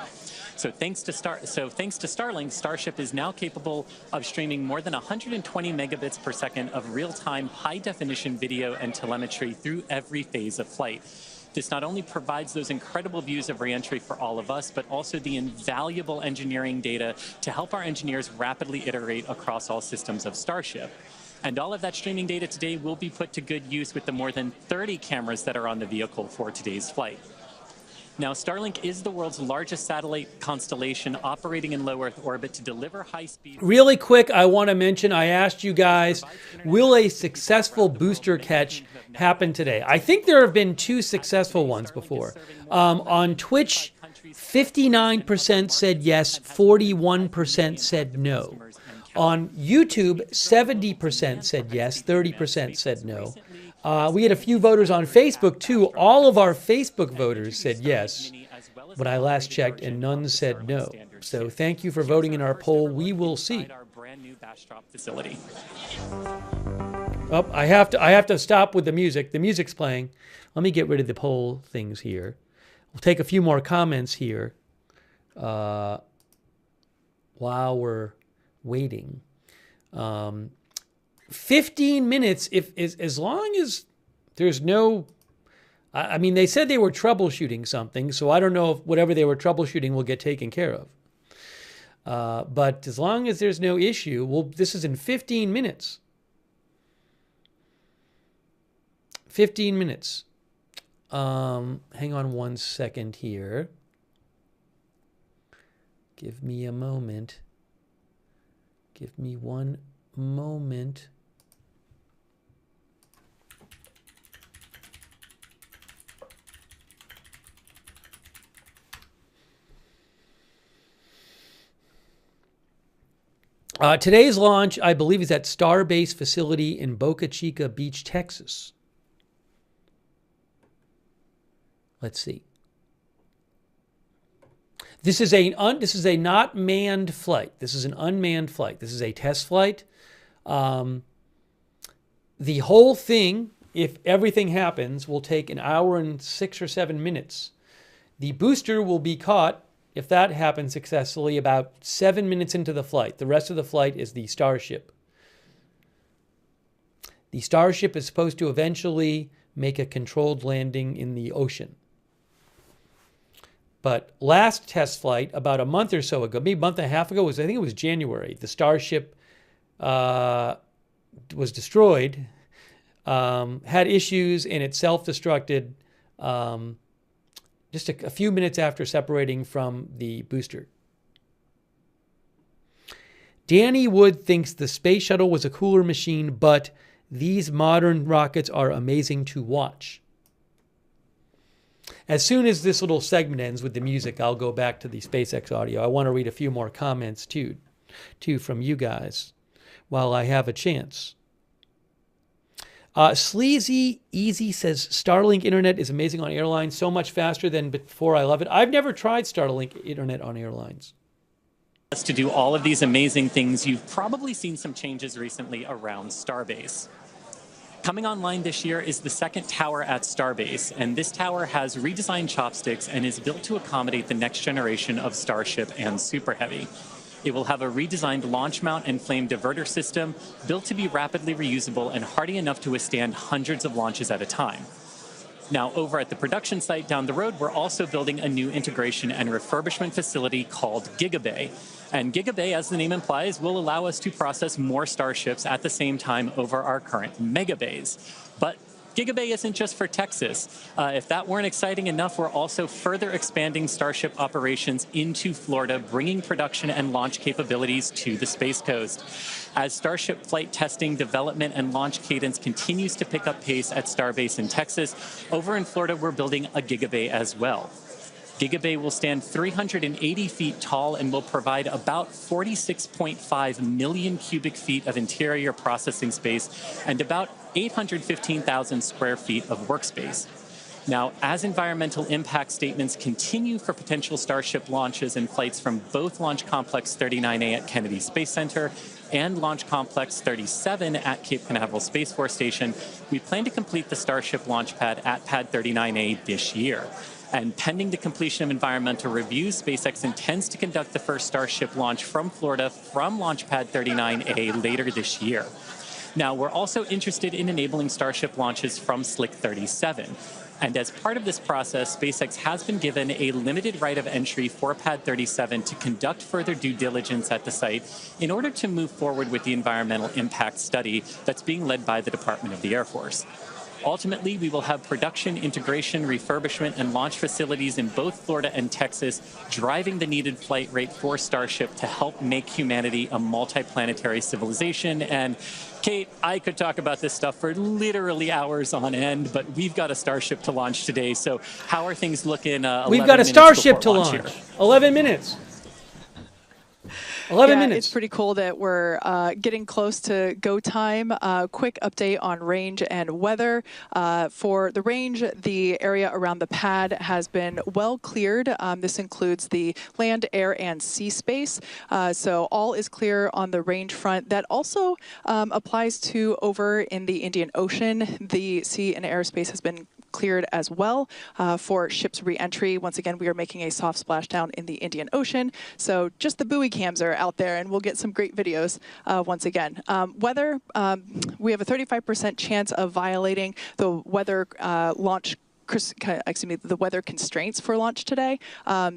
So thanks to Starlink, Starship is now capable of streaming more than 120 megabits per second of real-time high-definition video and telemetry through every phase of flight. This not only provides those incredible views of reentry for all of us, but also the invaluable engineering data to help our engineers rapidly iterate across all systems of Starship. And all of that streaming data today will be put to good use with the more than 30 cameras that are on the vehicle for today's flight. Now, Starlink is the world's largest satellite constellation operating in low Earth orbit to deliver high-speed... Really quick, I want to mention, I asked you guys, will a successful booster catch happen today? I think there have been 2 successful ones before. On Twitch, 59% said yes, 41% said no. On YouTube, 70% said yes, 30% said no. We had a few voters on Facebook, too. All of our Facebook voters said yes when I last checked, and none said no. So thank you for voting in our poll. We will see. Oh, I have to stop with the music. The music's playing. Let me get rid of the poll things here. We'll take a few more comments here while we're waiting. 15 minutes, as long as there's no... I mean, they said they were troubleshooting something, so I don't know if whatever they were troubleshooting will get taken care of. But as long as there's no issue, well, this is in 15 minutes. 15 minutes. Hang on one second here. Give me a moment. Give me one moment. Today's launch, I believe, is at Starbase facility in Boca Chica Beach, Texas. Let's see. This is a not manned flight. This is an unmanned flight. This is a test flight. The whole thing, if everything happens, will take an hour and 6 or 7 minutes. The booster will be caught, if that happens successfully, about 7 minutes into the flight. The rest of the flight is the Starship. The Starship is supposed to eventually make a controlled landing in the ocean. But last test flight, about a month or so ago, maybe a month and a half ago, I think it was January, the Starship was destroyed, had issues, and it self-destructed just a few minutes after separating from the booster. Danny Wood thinks the space shuttle was a cooler machine, but these modern rockets are amazing to watch. As soon as this little segment ends with the music, I'll go back to the SpaceX audio. I want to read a few more comments too from you guys while I have a chance. Sleazy Easy says, Starlink internet is amazing on airlines, so much faster than before. I love it. I've never tried Starlink internet on airlines. To do all of these amazing things, you've probably seen some changes recently around Starbase. Coming online this year is the second tower at Starbase, and this tower has redesigned chopsticks and is built to accommodate the next generation of Starship and Super Heavy. It will have a redesigned launch mount and flame diverter system built to be rapidly reusable and hardy enough to withstand hundreds of launches at a time. Now, over at the production site down the road, we're also building a new integration and refurbishment facility called Gigabay. And Gigabay, as the name implies, will allow us to process more Starships at the same time over our current megabays. But Gigabay isn't just for Texas. If that weren't exciting enough, we're also further expanding Starship operations into Florida, bringing production and launch capabilities to the Space Coast. As Starship flight testing, development, and launch cadence continues to pick up pace at Starbase in Texas, over in Florida, we're building a Gigabay as well. Gigabay will stand 380 feet tall and will provide about 46.5 million cubic feet of interior processing space and about 815,000 square feet of workspace. Now, as environmental impact statements continue for potential Starship launches and flights from both Launch Complex 39A at Kennedy Space Center and Launch Complex 37 at Cape Canaveral Space Force Station, we plan to complete the Starship launch pad at Pad 39A this year. And pending the completion of environmental reviews, SpaceX intends to conduct the first Starship launch from Florida from Launch Pad 39A later this year. Now, we're also interested in enabling Starship launches from Slick 37. And as part of this process, SpaceX has been given a limited right of entry for Pad 37 to conduct further due diligence at the site in order to move forward with the environmental impact study that's being led by the Department of the Air Force. Ultimately, we will have production, integration, refurbishment, and launch facilities in both Florida and Texas, driving the needed flight rate for Starship to help make humanity a multiplanetary civilization. And Kate, I could talk about this stuff for literally hours on end, but we've got a Starship to launch today. So how are things looking? We've got a Starship to launch. 11 minutes. 11 minutes. It's pretty cool that we're getting close to go time. Quick update on range and weather. For the range, the area around the pad has been well cleared. This includes the land, air, and sea space. So all is clear on the range front. That also applies to over in the Indian Ocean. The sea and airspace has been cleared as well for ships re-entry. Once again, we are making a soft splashdown in the Indian Ocean. So just the buoy cams are out there, and we'll get some great videos once again. Weather, we have a 35% chance of violating the weather the weather constraints for launch today.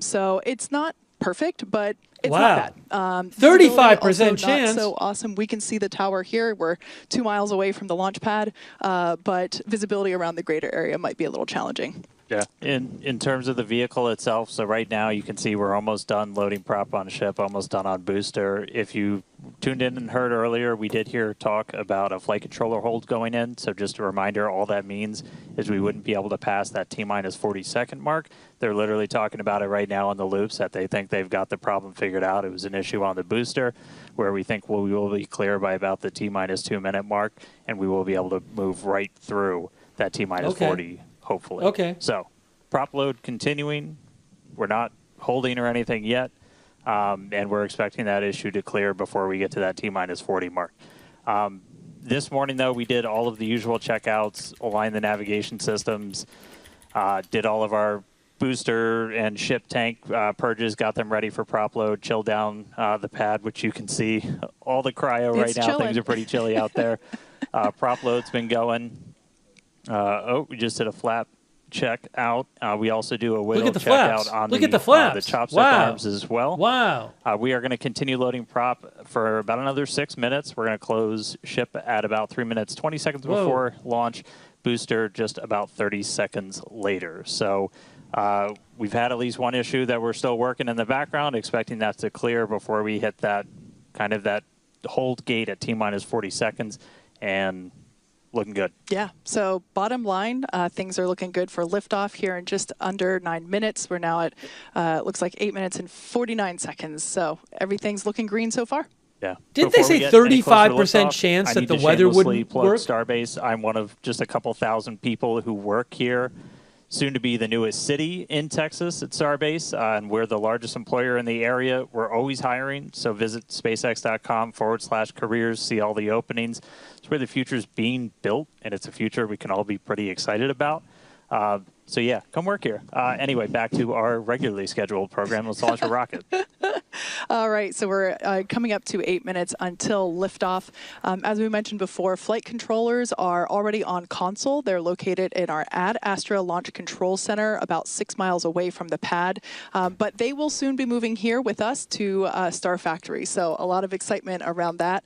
So it's not perfect, but it's not bad. 35% chance. So awesome. We can see the tower here. We're 2 miles away from the launch pad, but visibility around the greater area might be a little challenging. Yeah. In terms of the vehicle itself, so right now you can see we're almost done loading prop on ship, almost done on booster. If you tuned in and heard earlier, we did hear talk about a flight controller hold going in. So just a reminder, all that means is we wouldn't be able to pass that T-minus 40-second mark. They're literally talking about it right now on the loops that they think they've got the problem figured out. It was an issue on the booster where we think we will be clear by about the T-minus 2-minute mark, and we will be able to move right through that T-minus 40, hopefully. Okay. So prop load continuing. We're not holding or anything yet, and we're expecting that issue to clear before we get to that T-minus 40 mark. This morning, though, we did all of the usual checkouts, aligned the navigation systems, did all of our booster and ship tank purges, got them ready for prop load, chilled down the pad, which you can see all the cryo right now. Chilling. Things are pretty chilly out there. Prop load's been going. We just did a flap check out. We also do a wiggle check out on the chopstick arms as well. Wow. We are going to continue loading prop for about another 6 minutes. We're going to close ship at about 3 minutes, 20 seconds before launch. Booster just about 30 seconds later. So we've had at least one issue that we're still working in the background, expecting that to clear before we hit that kind of that hold gate at T-minus 40 seconds, and looking good. Yeah, so bottom line, things are looking good for liftoff here in just under 9 minutes. We're now at, looks like 8 minutes and 49 seconds. So everything's looking green so far. Yeah. Didn't they say 35% chance that the weather wouldn't work? Starbase. I'm one of just a couple thousand people who work here. Soon to be the newest city in Texas at Starbase, and we're the largest employer in the area. We're always hiring, so visit spacex.com/careers, see all the openings. It's where the future is being built, and it's a future we can all be pretty excited about. So yeah, come work here. Anyway, back to our regularly scheduled program. Let's launch a rocket. All right, so we're coming up to 8 minutes until liftoff. As we mentioned before, flight controllers are already on console. They're located in our Ad Astra Launch Control Center, about 6 miles away from the pad. But they will soon be moving here with us to Star Factory. So a lot of excitement around that,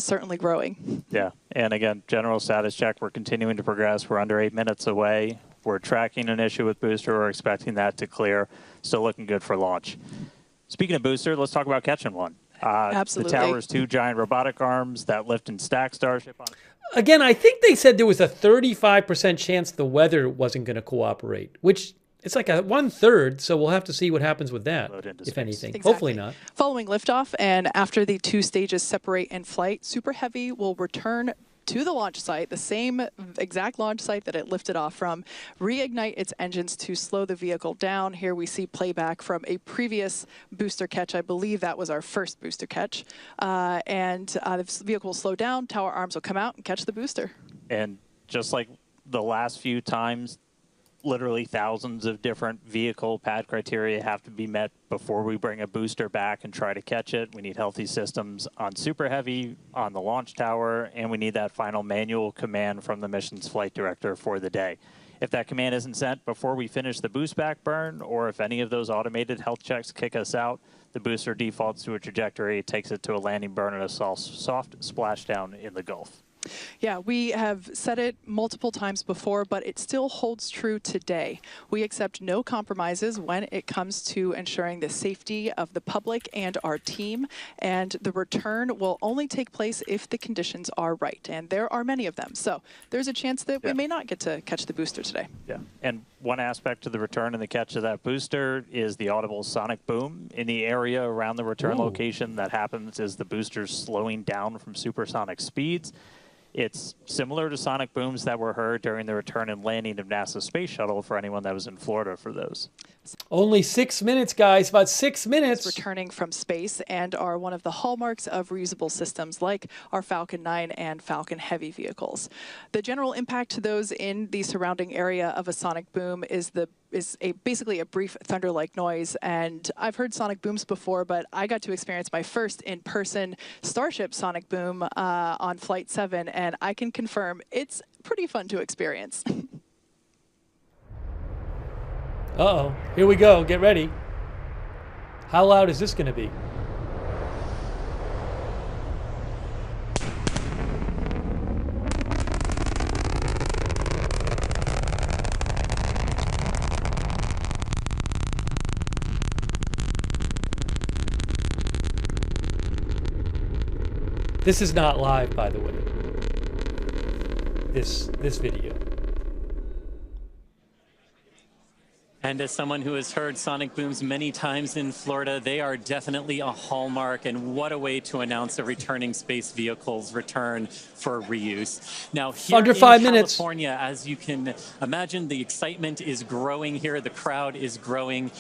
certainly growing. Yeah, and again, general status check. We're continuing to progress. We're under 8 minutes away. We're tracking an issue with booster. We're expecting that to clear. Still looking good for launch. Speaking of booster, let's talk about catching one. Absolutely. The tower's 2 giant robotic arms that lift and stack Starship on. Again, I think they said there was a 35% chance the weather wasn't going to cooperate, which it's like a 1/3. So we'll have to see what happens with that, if anything. Exactly. Hopefully not. Following liftoff and after the 2 stages separate in flight, Super Heavy will return to the launch site, the same exact launch site that it lifted off from, reignite its engines to slow the vehicle down. Here we see playback from a previous booster catch. I believe that was our first booster catch. The vehicle will slow down, tower arms will come out and catch the booster. And just like the last few times, literally thousands of different vehicle pad criteria have to be met before we bring a booster back and try to catch it. We need healthy systems on Super Heavy, on the launch tower, and we need that final manual command from the mission's flight director for the day. If that command isn't sent before we finish the boost back burn, or if any of those automated health checks kick us out, the booster defaults to a trajectory, takes it to a landing burn and a soft splashdown in the Gulf. Yeah, we have said it multiple times before, but it still holds true today. We accept no compromises when it comes to ensuring the safety of the public and our team, and the return will only take place if the conditions are right, and there are many of them. So there's a chance that we may not get to catch the booster today. Yeah, and one aspect of the return and the catch of that booster is the audible sonic boom in the area around the return location. That happens as the booster's slowing down from supersonic speeds. It's similar to sonic booms that were heard during the return and landing of NASA's space shuttle for anyone that was in Florida for those. Only 6 minutes, guys, about 6 minutes. Returning from space and are one of the hallmarks of reusable systems like our Falcon 9 and Falcon Heavy vehicles. The general impact to those in the surrounding area of a sonic boom is basically a brief thunder-like noise. And I've heard sonic booms before, but I got to experience my first in-person Starship sonic boom on Flight 7, and I can confirm it's pretty fun to experience. Uh-oh, here we go, get ready. How loud is this gonna be? This is not live, by the way. This video. And as someone who has heard sonic booms many times in Florida, they are definitely a hallmark, and what a way to announce a returning space vehicle's return for reuse. Now, here Under in 5 minutes. California, as you can imagine, the excitement is growing here. The crowd is growing.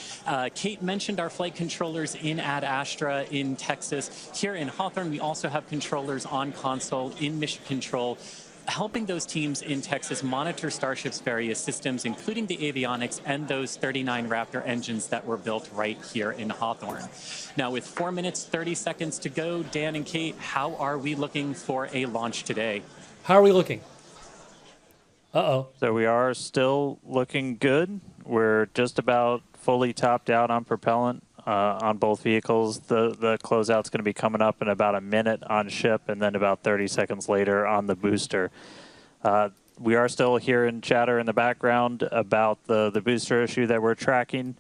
Kate mentioned our flight controllers in Ad Astra in Texas. Here in Hawthorne, we also have controllers on console in Mission Control, helping those teams in Texas monitor Starship's various systems, including the avionics and those 39 Raptor engines that were built right here in Hawthorne. Now, with 4 minutes, 30 seconds to go, Dan and Kate, how are we looking for a launch today? How are we looking? Uh-oh. So we are still looking good. We're just about fully topped out on propellant on both vehicles. The closeout's going to be coming up in about a minute on ship, and then about 30 seconds later on the booster. We are still hearing chatter in the background about the booster issue that we're tracking.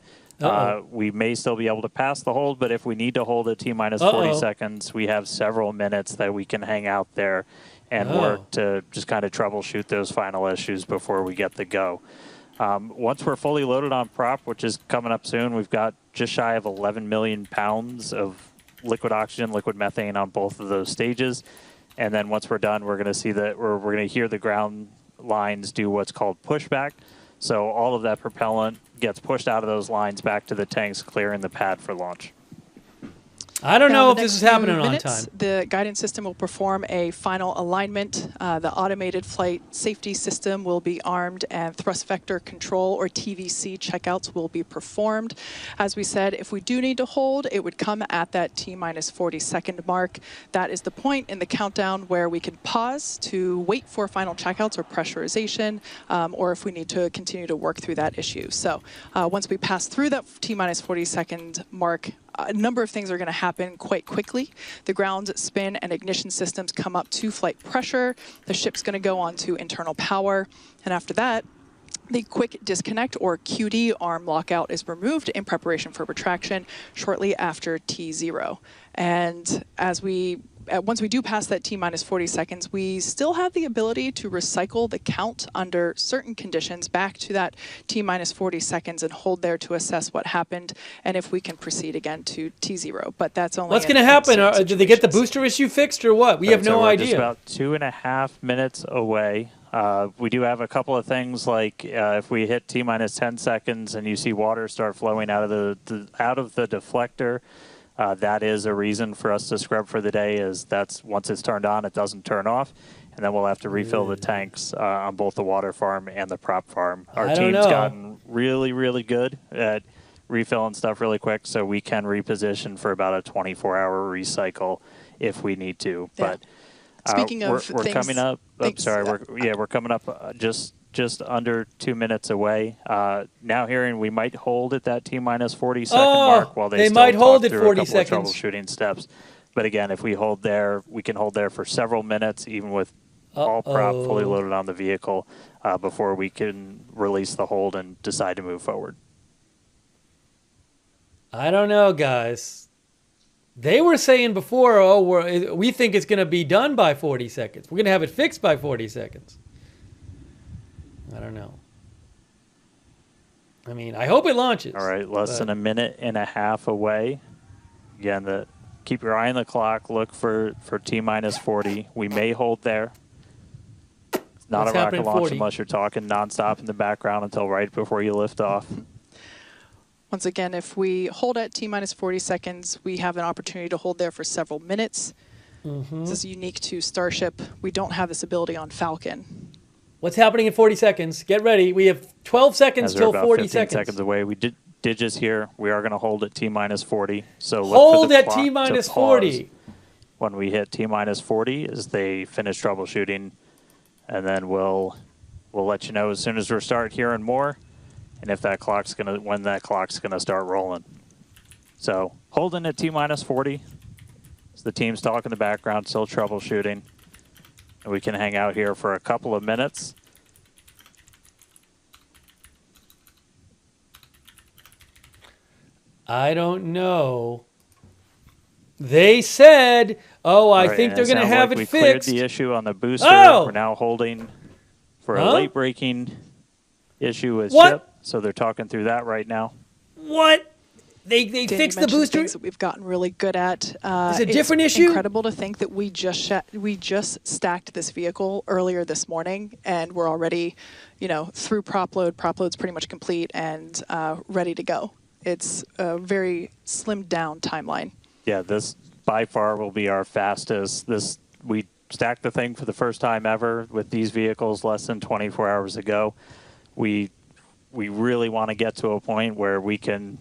We may still be able to pass the hold, but if we need to hold it T-minus 40 seconds, we have several minutes that we can hang out there and work to just kind of troubleshoot those final issues before we get the go. Once we're fully loaded on prop, which is coming up soon, we've got just shy of 11 million pounds of liquid oxygen, liquid methane on both of those stages. And then once we're done, we're going to see that we're going to hear the ground lines do what's called pushback. So all of that propellant gets pushed out of those lines back to the tanks, clearing the pad for launch. I don't know if this is happening on time. The guidance system will perform a final alignment. The automated flight safety system will be armed, and thrust vector control, or TVC, checkouts will be performed. As we said, if we do need to hold, it would come at that T-minus 40-second mark. That is the point in the countdown where we can pause to wait for final checkouts or pressurization, or if we need to continue to work through that issue. So once we pass through that T-minus 40-second mark, a number of things are going to happen quite quickly. The ground spin and ignition systems come up to flight pressure. The ship's going to go on to internal power. And after that, the quick disconnect, or QD, arm lockout is removed in preparation for retraction shortly after T0. And as we once we do pass that T-minus 40 seconds, we still have the ability to recycle the count under certain conditions back to that T-minus 40 seconds and hold there to assess what happened and if we can proceed again to T0. But that's only what's going to happen? Did they get the booster issue fixed or what? We have no idea. Just about 2.5 minutes away. We do have a couple of things like if we hit T-minus 10 seconds and you see water start flowing out of the deflector, that is a reason for us to scrub for the day. Is that's once it's turned on, it doesn't turn off, and then we'll have to refill the tanks on both the water farm and the prop farm. Our team's gotten really, really good at refilling stuff really quick, so we can reposition for about a 24-hour recycle if we need to. Yeah. But speaking of we're things, coming up. We're coming up just under 2 minutes away. Now hearing we might hold at that T-minus 40 second mark while they might still hold talk at through 40 a couple seconds. of troubleshooting steps. But again, if we hold there, we can hold there for several minutes, even with all prop fully loaded on the vehicle, before we can release the hold and decide to move forward. I don't know, guys. They were saying before, we think it's going to be done by 40 seconds. We're going to have it fixed by 40 seconds. I don't know. I mean, I hope it launches. All right, less than a minute and a half away. Again, keep your eye on the clock. Look for T-minus 40. We may hold there. It's not a rocket launch unless you're talking nonstop in the background until right before you lift off. Once again, if we hold at T-minus 40 seconds, we have an opportunity to hold there for several minutes. This is unique to Starship. We don't have this ability on Falcon. What's happening in 40 seconds? Get ready. We have 12 seconds till 40 seconds. Seconds away. We did just here. We are going to hold at T-minus 40. So hold at T-minus 40. When we hit T-minus 40 as they finish troubleshooting, and then we'll let you know as soon as we start hearing more. And if when that clock's gonna start rolling. So holding at T-minus 40. As the team's talking in the background, still troubleshooting. And we can hang out here for a couple of minutes. I don't know. They said, I think they're gonna have it fixed. We cleared the issue on the booster. We're now holding for a late breaking issue with ship. So they're talking through that right now. What? They fixed the booster? Things that we've gotten really good at. Is it a different issue? It's incredible to think that we just stacked this vehicle earlier this morning, and we're already, through prop load. Prop load's pretty much complete and ready to go. It's a very slimmed down timeline. Yeah, this by far will be our fastest. We stacked the thing for the first time ever with these vehicles less than 24 hours ago. We really want to get to a point where we can,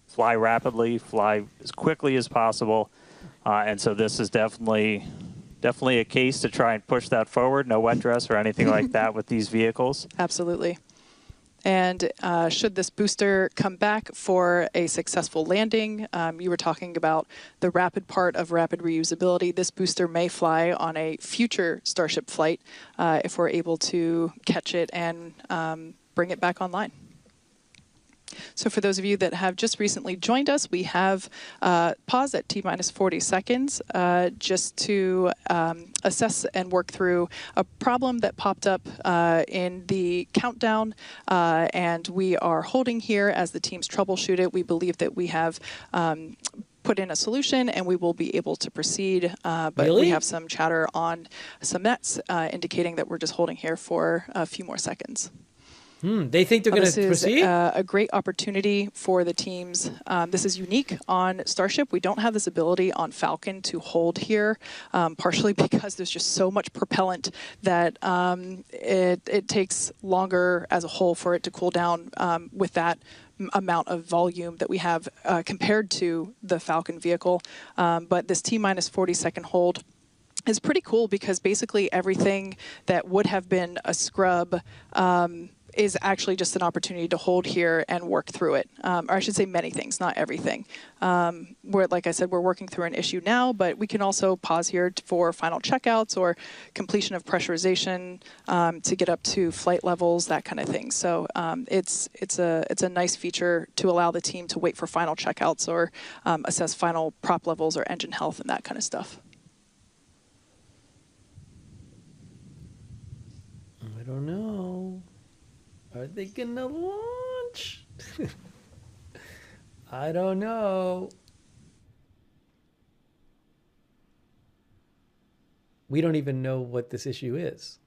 fly rapidly, fly as quickly as possible. And so this is definitely a case to try and push that forward. No wet dress or anything like that with these vehicles. Absolutely. And should this booster come back for a successful landing, you were talking about the rapid part of rapid reusability. This booster may fly on a future Starship flight if we're able to catch it and bring it back online. So for those of you that have just recently joined us, we have paused at T-minus 40 seconds just to assess and work through a problem that popped up in the countdown, and we are holding here as the teams troubleshoot it. We believe that we have put in a solution and we will be able to proceed, but we have some chatter on some nets indicating that we're just holding here for a few more seconds. They think they're going to proceed? This is a great opportunity for the teams. This is unique on Starship. We don't have this ability on Falcon to hold here, partially because there's just so much propellant that it takes longer as a whole for it to cool down with that amount of volume that we have compared to the Falcon vehicle. But this T-minus 40 second hold is pretty cool because basically everything that would have been a scrub is actually just an opportunity to hold here and work through it. Or I should say many things, not everything. Like I said, we're working through an issue now, but we can also pause here for final checkouts or completion of pressurization to get up to flight levels, that kind of thing. So it's a nice feature to allow the team to wait for final checkouts or assess final prop levels or engine health and that kind of stuff. I don't know. Are they gonna launch? I don't know. We don't even know what this issue is.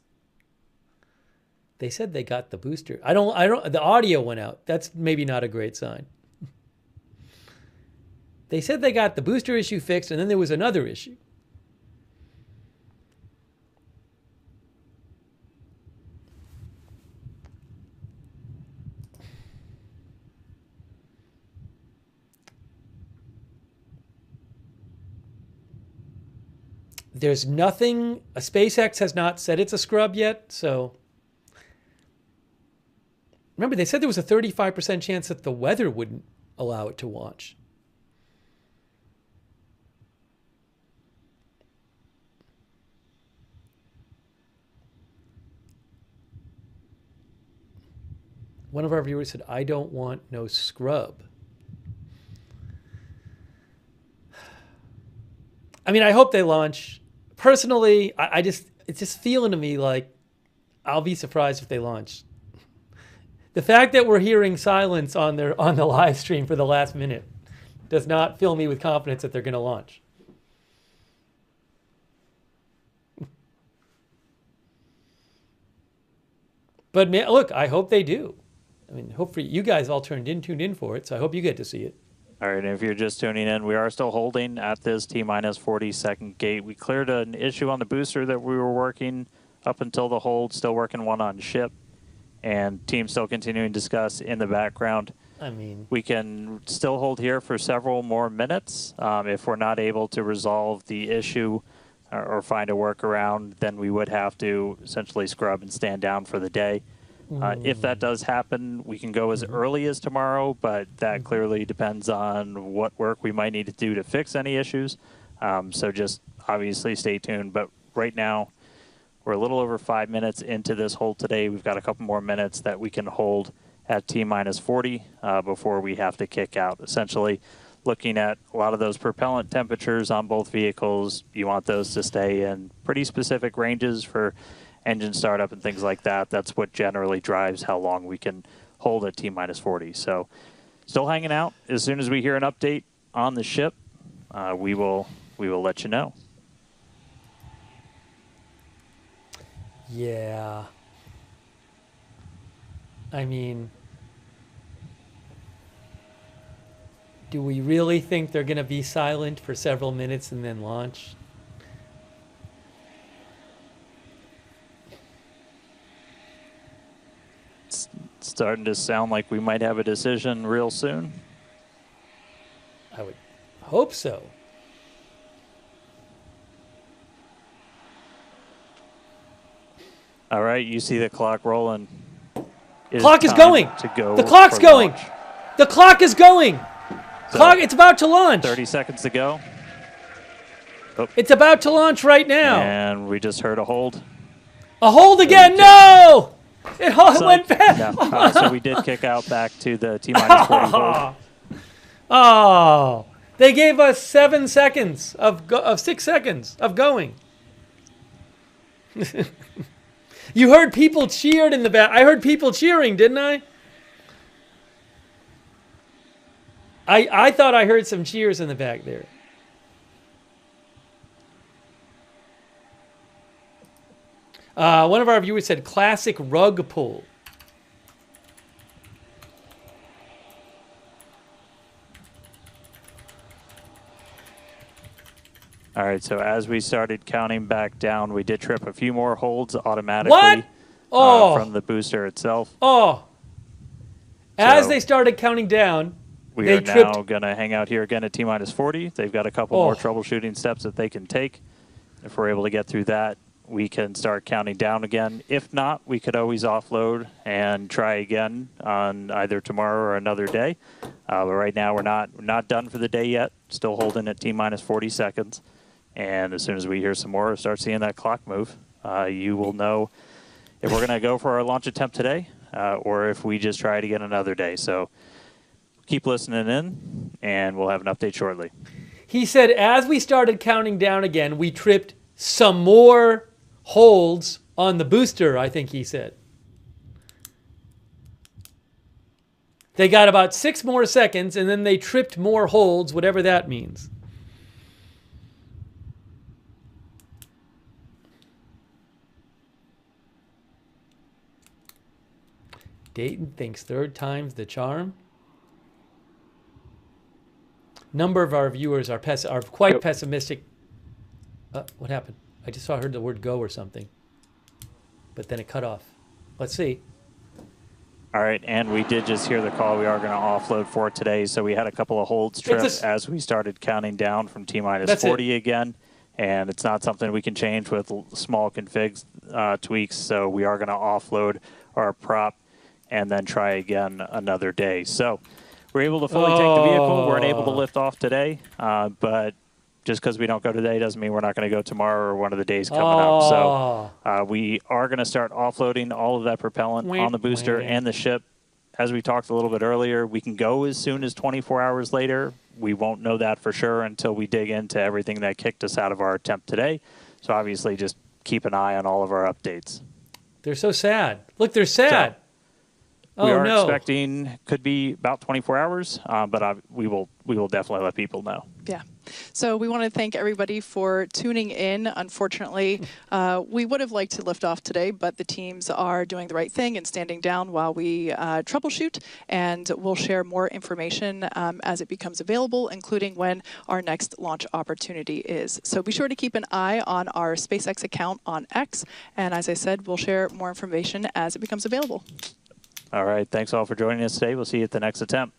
They said they got the booster. The audio went out. That's maybe not a great sign. They said they got the booster issue fixed, and then there was another issue. There's nothing, SpaceX has not said it's a scrub yet, so. Remember, they said there was a 35% chance that the weather wouldn't allow it to launch. One of our viewers said, I don't want no scrub. I mean, I hope they launch. Personally, it's just feeling to me like I'll be surprised if they launch. The fact that we're hearing silence on the live stream for the last minute does not fill me with confidence that they're going to launch. But man, look, I hope they do. I mean, hopefully you guys all tuned in for it, so I hope you get to see it. All right, and if you're just tuning in, we are still holding at this T-minus 40-second gate. We cleared an issue on the booster that we were working up until the hold, still working one on ship, and team still continuing to discuss in the background. I mean, we can still hold here for several more minutes. If we're not able to resolve the issue or find a workaround, then we would have to essentially scrub and stand down for the day. If that does happen, we can go as early as tomorrow, but that clearly depends on what work we might need to do to fix any issues. So just obviously stay tuned. But right now, we're a little over 5 minutes into this hold today. We've got a couple more minutes that we can hold at T-minus 40 before we have to kick out. Essentially, looking at a lot of those propellant temperatures on both vehicles, you want those to stay in pretty specific ranges for engine startup and things like that. That's what generally drives how long we can hold at T-minus 40. So still hanging out. As soon as we hear an update on the ship, we will let you know. Yeah. I mean, do we really think they're going to be silent for several minutes and then launch? It's starting to sound like we might have a decision real soon. I would hope so. All right, you see the clock rolling. Clock is going. The clock's going. Launch. The clock is going. So it's about to launch. 30 seconds to go. Oh. It's about to launch right now. And we just heard a hold. A hold again. No! It went back. No. So we did kick out back to the T-minus 40 hold. Oh, they gave us 7 seconds of 6 seconds of going. You heard people cheered in the back. I heard people cheering, didn't I? I thought I heard some cheers in the back there. One of our viewers said classic rug pull. All right, so as we started counting back down, we did trip a few more holds automatically from the booster itself. As they started counting down, we are now going to hang out here again at T-minus 40. They've got a couple more troubleshooting steps that they can take. If we're able to get through that, we can start counting down again. If not, we could always offload and try again on either tomorrow or another day. But right now we're not done for the day yet. Still holding at T-minus 40 seconds. And as soon as we hear some more, start seeing that clock move, you will know if we're going to go for our launch attempt today or if we just try it again another day. So keep listening in, and we'll have an update shortly. He said, as we started counting down again, we tripped some more holds on the booster, I think he said. They got about 6 more seconds, and then they tripped more holds, whatever that means. Dayton thinks 3rd time's the charm. Number of our viewers are quite pessimistic. What happened? I just heard the word go or something. But then it cut off. Let's see. All right, and we did just hear the call. We are going to offload for today, so we had a couple of holds tripped as we started counting down from T-minus 40 again, and it's not something we can change with small config tweaks, so we are going to offload our prop and then try again another day. So we're able to fully take the vehicle. We're unable to lift off today, but just because we don't go today doesn't mean we're not going to go tomorrow or one of the days coming up. So we are going to start offloading all of that propellant on the booster and the ship. As we talked a little bit earlier, we can go as soon as 24 hours later. We won't know that for sure until we dig into everything that kicked us out of our attempt today. So obviously just keep an eye on all of our updates. They're so sad. Look, they're sad. We are expecting could be about 24 hours, but we will definitely let people know. Yeah. So we want to thank everybody for tuning in. Unfortunately, we would have liked to lift off today, but the teams are doing the right thing and standing down while we troubleshoot, and we'll share more information as it becomes available, including when our next launch opportunity is. So be sure to keep an eye on our SpaceX account on X, and as I said, we'll share more information as it becomes available. All right. Thanks all for joining us today. We'll see you at the next attempt.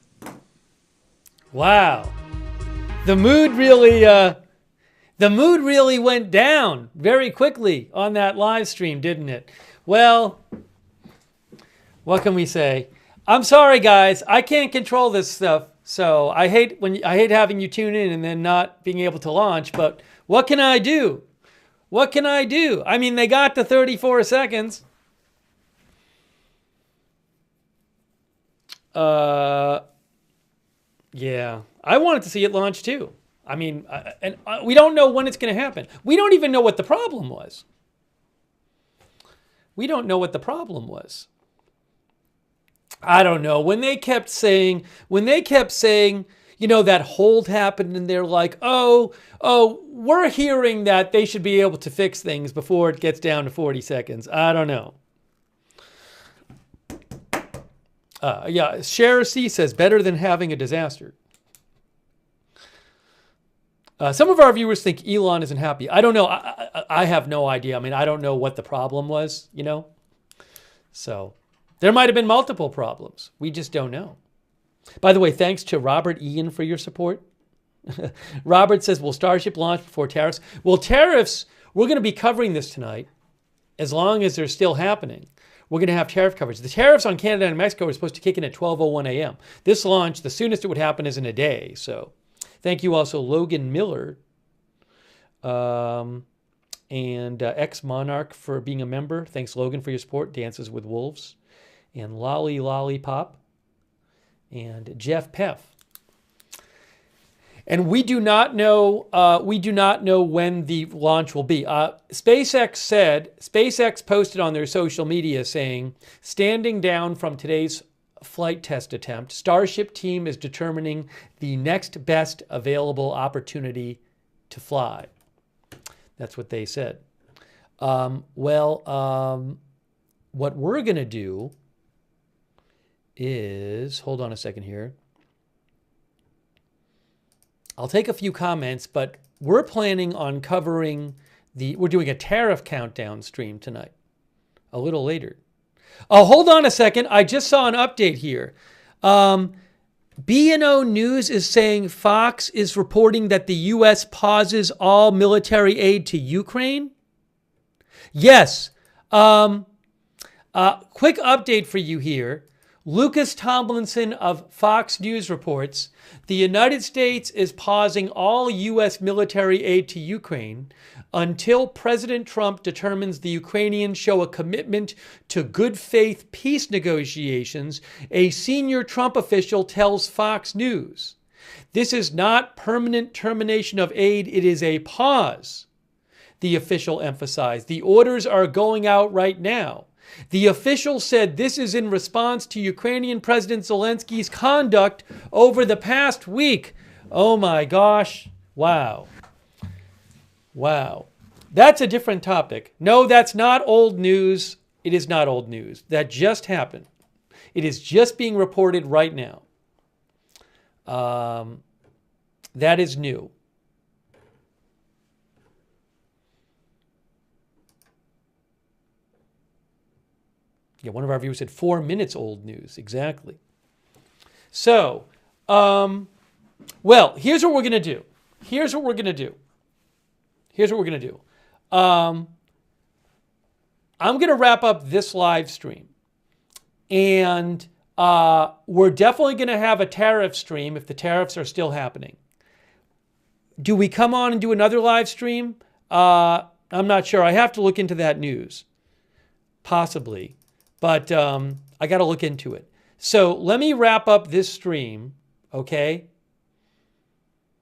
Wow. The mood really went down very quickly on that live stream, didn't it? Well, what can we say? I'm sorry, guys. I can't control this stuff. So I hate having you tune in and then not being able to launch, but what can I do? What can I do? I mean, they got to 34 seconds. Yeah, I wanted to see it launch too. I mean, we don't know when it's going to happen. We don't even know what the problem was. We don't know what the problem was. I don't know. When they kept saying, you know, that hold happened and they're like, oh, we're hearing that they should be able to fix things before it gets down to 40 seconds. I don't know. Yeah, Cher C says, better than having a disaster. Some of our viewers think Elon isn't happy. I don't know. I have no idea. I mean, I don't know what the problem was, you know. So there might have been multiple problems. We just don't know. By the way, thanks to Robert Ian for your support. Robert says, will Starship launch before tariffs? Well, tariffs, we're going to be covering this tonight as long as they're still happening. We're going to have tariff coverage. The tariffs on Canada and Mexico are supposed to kick in at 12:01 a.m. This launch, the soonest it would happen is in a day. So thank you also, Logan Miller and X-Monarch for being a member. Thanks, Logan, for your support. Dances with Wolves. And Lolly Lollipop. And Jeff Peff. And we do not know when the launch will be. SpaceX posted on their social media saying, standing down from today's flight test attempt, Starship team is determining the next best available opportunity to fly. That's what they said. What we're going to do is, hold on a second here. I'll take a few comments, but we're planning on covering we're doing a tariff countdown stream tonight, a little later. Oh, hold on a second. I just saw an update here. B&O News is saying Fox is reporting that the U.S. pauses all military aid to Ukraine. Yes. Quick update for you here. Lucas Tomlinson of Fox News reports the United States is pausing all U.S. military aid to Ukraine until President Trump determines the Ukrainians show a commitment to good faith peace negotiations, a senior Trump official tells Fox News. This is not permanent termination of aid, it is a pause, the official emphasized. The orders are going out right now. The official said this is in response to Ukrainian President Zelensky's conduct over the past week. Oh my gosh. Wow. Wow. That's a different topic. No, that's not old news. It is not old news. That just happened. It is just being reported right now. That is new. Yeah, one of our viewers said 4 minutes old news. Exactly. So, well, here's what we're going to do. Here's what we're going to do. I'm going to wrap up this live stream. And we're definitely going to have a tariff stream if the tariffs are still happening. Do we come on and do another live stream? I'm not sure. I have to look into that news. Possibly. But I got to look into it. So let me wrap up this stream, okay?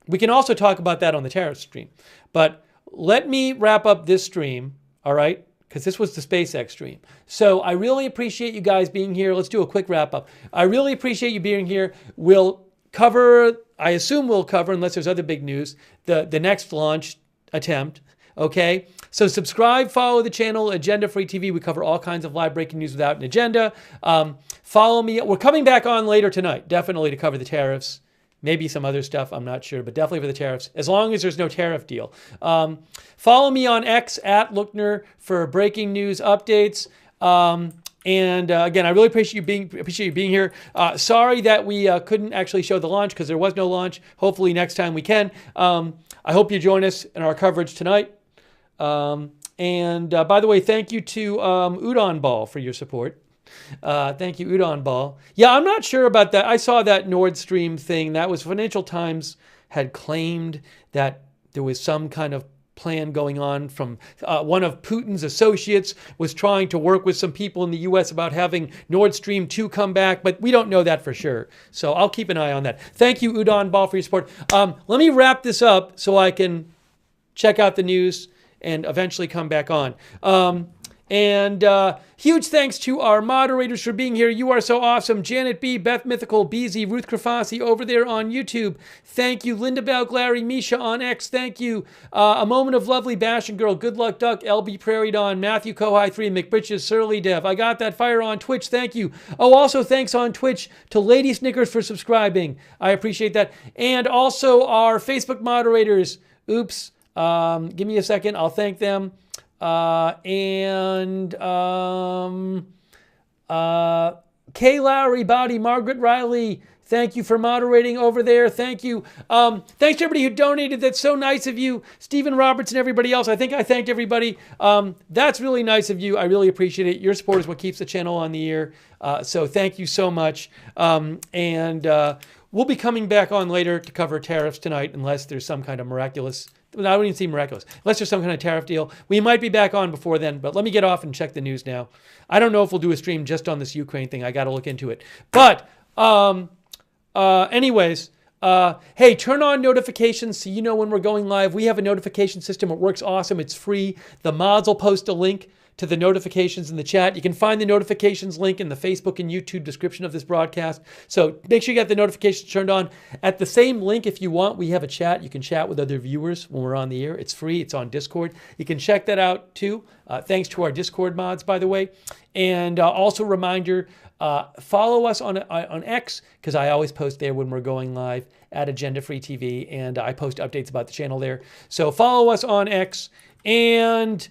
We can also talk about that on the tariff stream. But let me wrap up this stream, all right? Because this was the SpaceX stream. So I really appreciate you guys being here. Let's do a quick wrap up. I really appreciate you being here. We'll cover, I assume we'll cover, unless there's other big news, the next launch attempt, okay? So subscribe, follow the channel, Agenda Free TV. We cover all kinds of live breaking news without an agenda. Follow me. We're coming back on later tonight, definitely to cover the tariffs. Maybe some other stuff, I'm not sure, but definitely for the tariffs, as long as there's no tariff deal. Follow me on X at Lookner for breaking news updates. And again, I really appreciate you being here. Sorry that we couldn't actually show the launch because there was no launch. Hopefully next time we can. I hope you join us in our coverage tonight. And by the way, thank you to Udon Ball for your support. Thank you, Udon Ball. Yeah, I'm not sure about that. I saw that Nord Stream thing. That was Financial Times had claimed that there was some kind of plan going on from one of Putin's associates was trying to work with some people in the U.S. about having Nord Stream 2 come back, but we don't know that for sure. So I'll keep an eye on that. Thank you, Udon Ball, for your support. Let me wrap this up so I can check out the news and eventually come back on. And huge thanks to our moderators for being here. You are so awesome. Janet B, Beth Mythical, BZ, Ruth Krafasi over there on YouTube. Thank you. Linda Balglary, Misha on X. Thank you. A Moment of Lovely, Bashing Girl, Good Luck Duck, LB Prairie Dawn, Matthew Kohai 3, McBritches, Surly Dev. I got that fire on Twitch. Thank you. Oh, also thanks on Twitch to Lady Snickers for subscribing. I appreciate that. And also our Facebook moderators. Oops. Give me a second. I'll thank them. Kay Lowry, Body, Margaret Riley, thank you for moderating over there. Thank you. Thanks to everybody who donated. That's so nice of you. Stephen Roberts and everybody else. I think I thanked everybody. That's really nice of you. I really appreciate it. Your support is what keeps the channel on the air. So thank you so much. We'll be coming back on later to cover tariffs tonight, unless there's some kind of miraculous. I don't even see miraculous. Unless there's some kind of tariff deal. We might be back on before then, but let me get off and check the news now. I don't know if we'll do a stream just on this Ukraine thing. I got to look into it. But anyways, hey, turn on notifications so you know when we're going live. We have a notification system. It works awesome. It's free. The mods will post a link to the notifications in the chat. You can find the notifications link in the Facebook and YouTube description of this broadcast. So make sure you got the notifications turned on. At the same link, if you want, we have a chat. You can chat with other viewers when we're on the air. It's free. It's on Discord. You can check that out too. Thanks to our Discord mods, by the way. And also reminder, follow us on X, because I always post there when we're going live at Agenda Free TV, and I post updates about the channel there. So follow us on X, and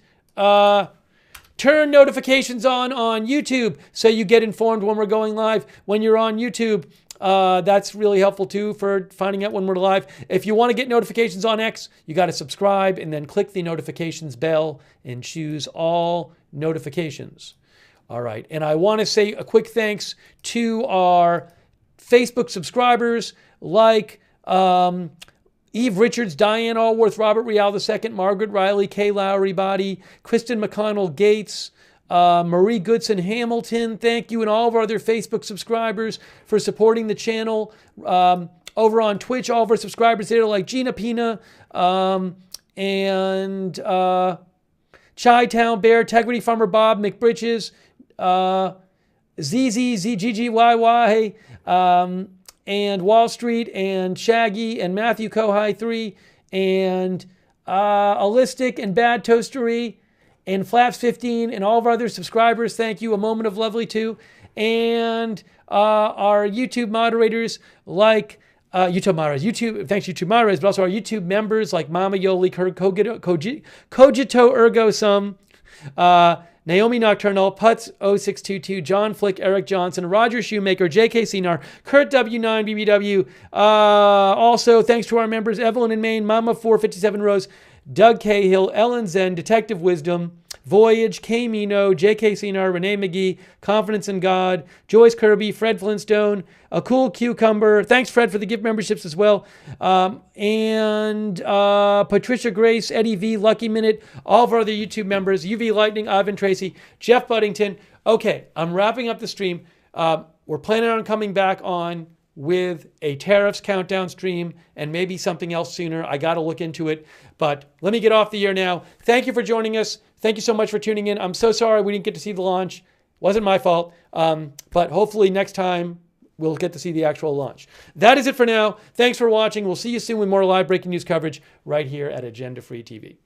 turn notifications on YouTube so you get informed when we're going live. When you're on YouTube, That's really helpful too for finding out when we're live. If you want to get notifications on X, you got to subscribe and then click the notifications bell and choose all notifications. All right. And I want to say a quick thanks to our Facebook subscribers like Eve Richards, Diane Allworth, Robert Rial II, Margaret Riley, Kay Lowry Body, Kristen McConnell Gates, Marie Goodson Hamilton. Thank you, and all of our other Facebook subscribers for supporting the channel. Over on Twitch, all of our subscribers there like Gina Pina and Chi Town Bear, Tegrity Farmer Bob, McBritches, ZZ, ZGGYY, and Wall Street, and Shaggy, and Matthew Kohai 3, and Allistic, and Bad Toastery, and Flaps 15, and all of our other subscribers. Thank you. A Moment of Lovely too. And our YouTube moderators like thanks YouTube moderators, but also our YouTube members like Mama Yoli, Cogito Ergo Sum, Naomi Nocturnal, Putz 0622, John Flick, Eric Johnson, Roger Shoemaker, JK Cinar, Kurt W9, BBW. Also, thanks to our members, Evelyn in Maine, Mama 457 Rose, Doug Cahill, Ellen Zen, Detective Wisdom, Voyage, K Mino, JK Cinar, Renee McGee, Confidence in God, Joyce Kirby, Fred Flintstone, A Cool Cucumber. Thanks, Fred, for the gift memberships as well. And Patricia Grace, Eddie V, Lucky Minute, all of our other YouTube members, UV Lightning, Ivan Tracy, Jeff Buddington. Okay, I'm wrapping up the stream. We're planning on coming back on with a tariffs countdown stream and maybe something else sooner. I got to look into it, but let me get off the air now. Thank you for joining us. Thank you so much for tuning in. I'm so sorry we didn't get to see the launch. Wasn't my fault, but hopefully next time we'll get to see the actual launch. That is it for now. Thanks for watching. We'll see you soon with more live breaking news coverage right here at Agenda Free TV.